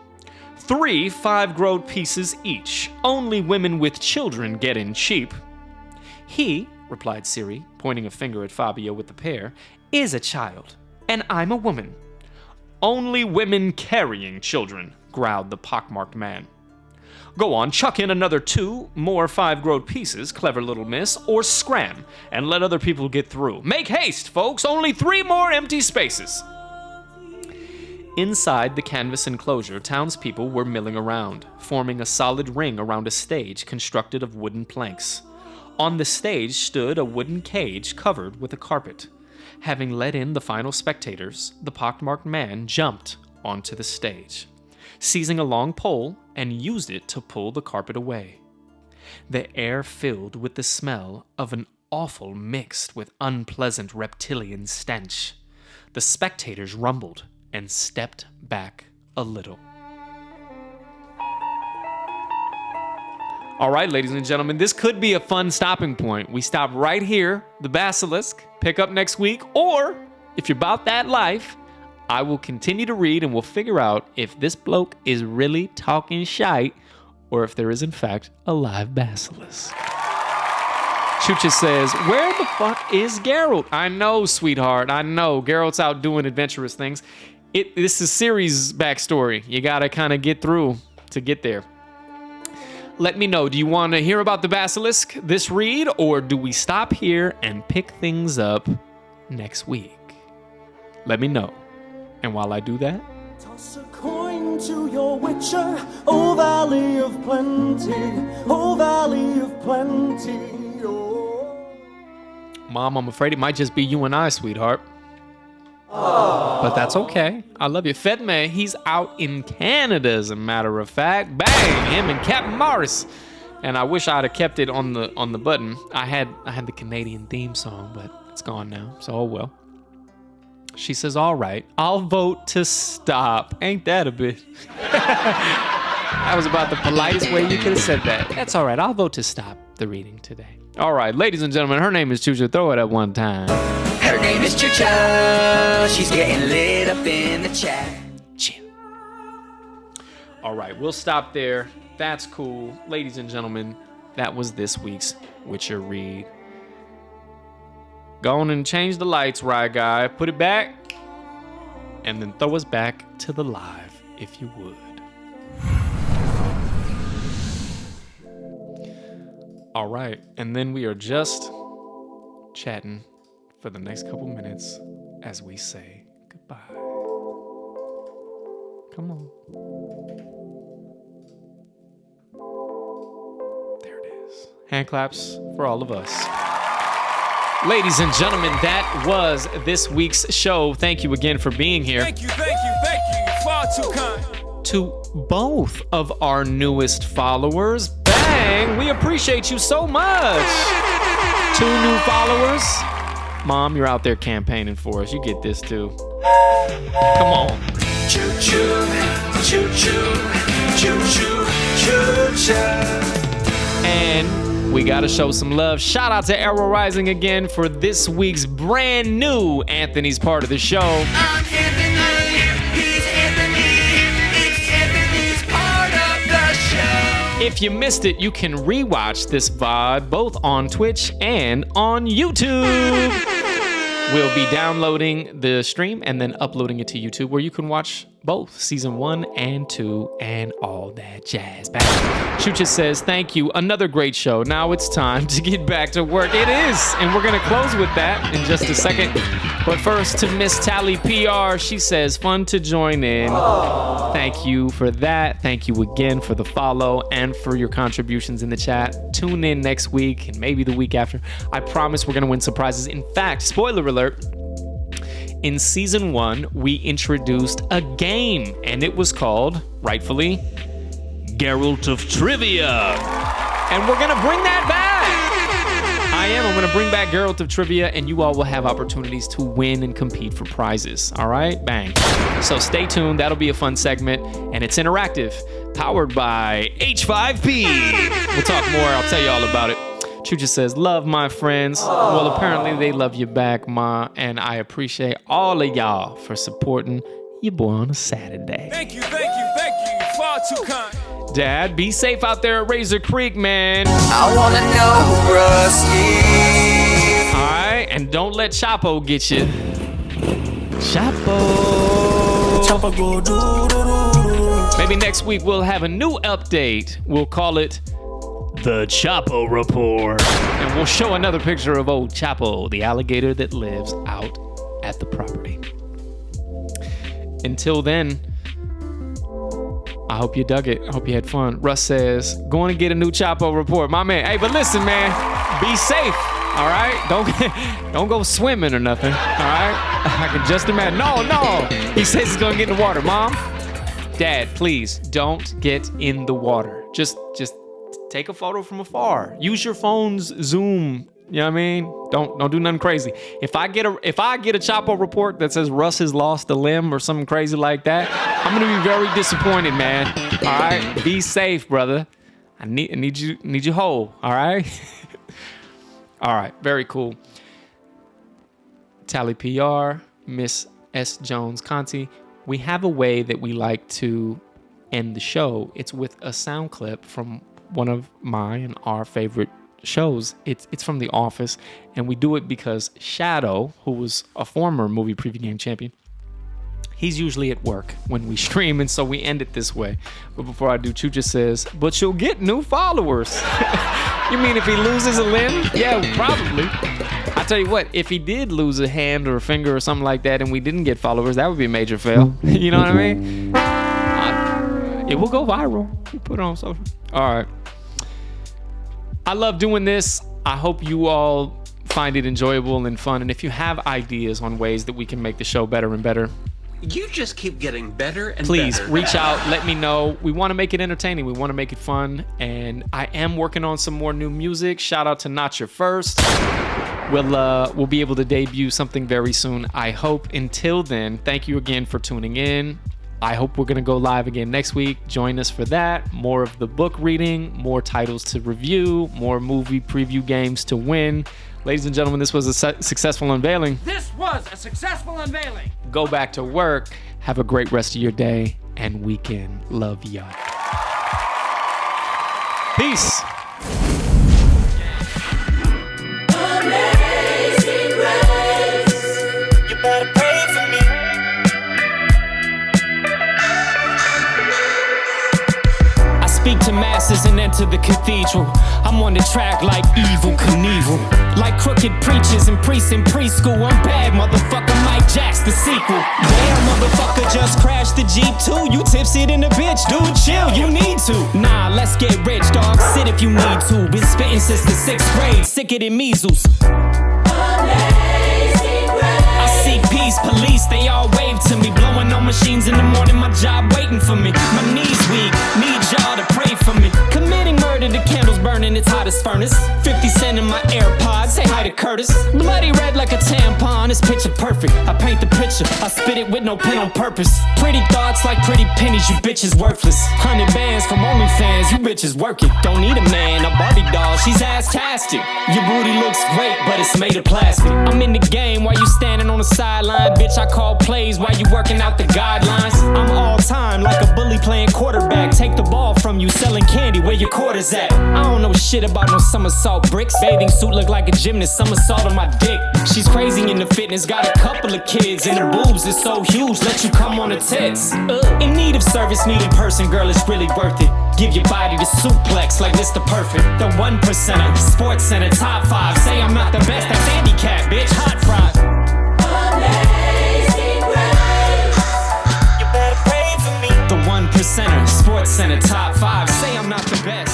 3 5-groat pieces each. Only women with children get in cheap. He, replied Ciri, pointing a finger at Fabio with the pear, is a child, and I'm a woman. Only women carrying children, growled the pockmarked man. Go on, chuck in another 2 more 5-groat pieces, clever little miss, or scram, and let other people get through. Make haste, folks, only 3 more empty spaces. Inside the canvas enclosure, townspeople were milling around, forming a solid ring around a stage constructed of wooden planks. On the stage stood a wooden cage covered with a carpet. Having let in the final spectators, the pockmarked man jumped onto the stage, seizing a long pole and used it to pull the carpet away. The air filled with the smell of an offal mixed with unpleasant reptilian stench. The spectators rumbled and stepped back a little. All right, ladies and gentlemen, this could be a fun stopping point. We stop right here, the Basilisk, pick up next week, or if you're about that life, I will continue to read and we'll figure out if this bloke is really talking shite or if there is, in fact, a live basilisk. Chucha says, where the fuck is Geralt? I know, sweetheart, I know. Geralt's out doing adventurous things. This is Ciri's backstory. You gotta kind of get through to get there. Let me know, do you want to hear about the basilisk this read, or do we stop here and pick things up next week? Let me know. And while I do that, toss a coin to your witcher, O Valley of Plenty, O Valley of Plenty, oh. Mom, I'm afraid it might just be you and I, sweetheart. But that's okay. I love you. Fedme, he's out in Canada, as a matter of fact. Bang! Him and Captain Morris. And I wish I'd have kept it on the button. I had the Canadian theme song, but it's gone now. So oh well. She says, all right, I'll vote to stop. Ain't that a bit? That was about the politest way you could have said that. That's all right. I'll vote to stop the reading today. All right, ladies and gentlemen, her name is Chucha. Throw it up one time. Her name is Chucha. She's getting lit up in the chat. Chill. All right, we'll stop there. That's cool. Ladies and gentlemen, that was this week's Witcher Read. Go on and change the lights, right, guy? Put it back, and then throw us back to the live, if you would. All right, and then we are just chatting for the next couple minutes as we say goodbye. Come on. There it is. Hand claps for all of us. Ladies and gentlemen, that was this week's show. Thank you again for being here. Thank you. Far too kind. To both of our newest followers, bang, we appreciate you so much. 2 new followers. Mom, you're out there campaigning for us. You get this too. Come on. Choo-choo, choo-choo, choo-choo, choo-choo. And we gotta show some love. Shout out to Arrow Rising again for this week's brand new Anthony's part of the show. I'm Anthony, he's Anthony, it's Anthony's part of the show. If you missed it, you can rewatch this VOD both on Twitch and on YouTube. We'll be downloading the stream and then uploading it to YouTube, where you can watch both season 1 and 2 and all that jazz. Chucha says, thank you. Another great show. Now it's time to get back to work. It is. And we're going to close with that in just a second. But first to Miss Tally PR. She says, fun to join in. Aww. Thank you for that. Thank you again for the follow and for your contributions in the chat. Tune in next week and maybe the week after. I promise we're going to win some prizes. In fact, spoiler alert, in season 1, we introduced a game, and it was called, rightfully, Geralt of Trivia. And we're gonna bring that back. I'm gonna bring back Geralt of Trivia, and you all will have opportunities to win and compete for prizes. All right, bang. So stay tuned, that'll be a fun segment, and it's interactive, powered by H5P. We'll talk more, I'll tell you all about it. Chucha says, love my friends. Well, apparently they love you back, Ma, and I appreciate all of y'all for supporting your boy on a Saturday. Thank you. Far too kind. Dad, be safe out there at Razor Creek, man. I wanna know who Russ is. All right, and don't let Chapo get you. Chapo. Maybe next week we'll have a new update. We'll call it The Chapo Report. And we'll show another picture of old Chapo, the alligator that lives out at the property. Until then, I hope you dug it. I hope you had fun. Russ says, going to get a new Chapo Report. My man, hey, but listen, man, be safe, all right? Don't go swimming or nothing, all right? I can just imagine. No. He says he's going to get in the water. Mom, Dad, please don't get in the water. Just take a photo from afar. Use your phone's zoom. You know what I mean? Don't do nothing crazy. If I get a Chapo report that says Russ has lost a limb or something crazy like that, I'm gonna be very disappointed, man. All right, be safe, brother. I need you whole. All right. All right, very cool. Tally PR, Miss S. Jones Conti. We have a way that we like to end the show. It's with a sound clip from one of my and our favorite shows. It's from The Office, and we do it because Shadow, who was a former movie preview game champion, he's usually at work when we stream, and so we end it this way. But before I do, Chucha says, but you'll get new followers. You mean if he loses a limb? Yeah, probably. I tell you what, if he did lose a hand or a finger or something like that and we didn't get followers, that would be a major fail. You know what I mean? It will go viral. You put it on social. All right. I love doing this. I hope you all find it enjoyable and fun. And if you have ideas on ways that we can make the show better and better, you just keep getting better and please better. Reach out, let me know. We want to make it entertaining. We want to make it fun. And I am working on some more new music. Shout out to Not Your First. We'll be able to debut something very soon, I hope. Until then, thank you again for tuning in. I hope we're going to go live again next week. Join us for that. More of the book reading, more titles to review, more movie preview games to win. Ladies and gentlemen, this was a successful unveiling. This was a successful unveiling. Go back to work. Have a great rest of your day and weekend. Love y'all. Peace. Amazing grace, you better pray for me. I speak to masses and enter the cathedral. I'm on the track like Evil Knievel. Like crooked preachers and priests in preschool. I'm bad, motherfucker, Mike Jack's the sequel. Damn, motherfucker, just crashed the Jeep too. You tipsy than a bitch, dude, chill, you need to. Nah, let's get rich, dog, sit if you need to. Been spitting since the 6th grade, sicker than measles. I seek peace, police, they all wave to me. Blowing on machines in the morning, my job waiting for me. My knees weak, need y'all to pray for me. Committing murder, the candles burning, it's hot as furnace. 50 Cent in my AirPods, say hi to Curtis. Bloody red like a tampon, it's picture perfect. I paint the picture, I spit it with no pen on purpose. Pretty thoughts like pretty pennies, you bitches worthless. 100 bands from OnlyFans, you bitches work it. Don't need a man, a Barbie doll, she's ass-tastic. Your booty looks great, but it's made of plastic. I'm in the game while you standing on the sideline. Bitch, I call plays while you working out the guidelines. I'm all time like a bully playing quarterback. Take the ball from you, selling candy, where your quarters at? I don't know shit about no somersault bricks. Bathing suit look like a gymnast somersault on my dick. She's crazy into fitness, got a couple of kids, and her boobs is so huge, let you come on the tits. In need of service, need in person, girl, it's really worth it. Give your body the suplex like Mr. Perfect. The 1%er, Sports Center, top 5. Say I'm not the best, that's handicap, bitch, hot fries. Amazing grace, you better pray for me. The 1%er, Sports Center, top 5. Say I'm not the best.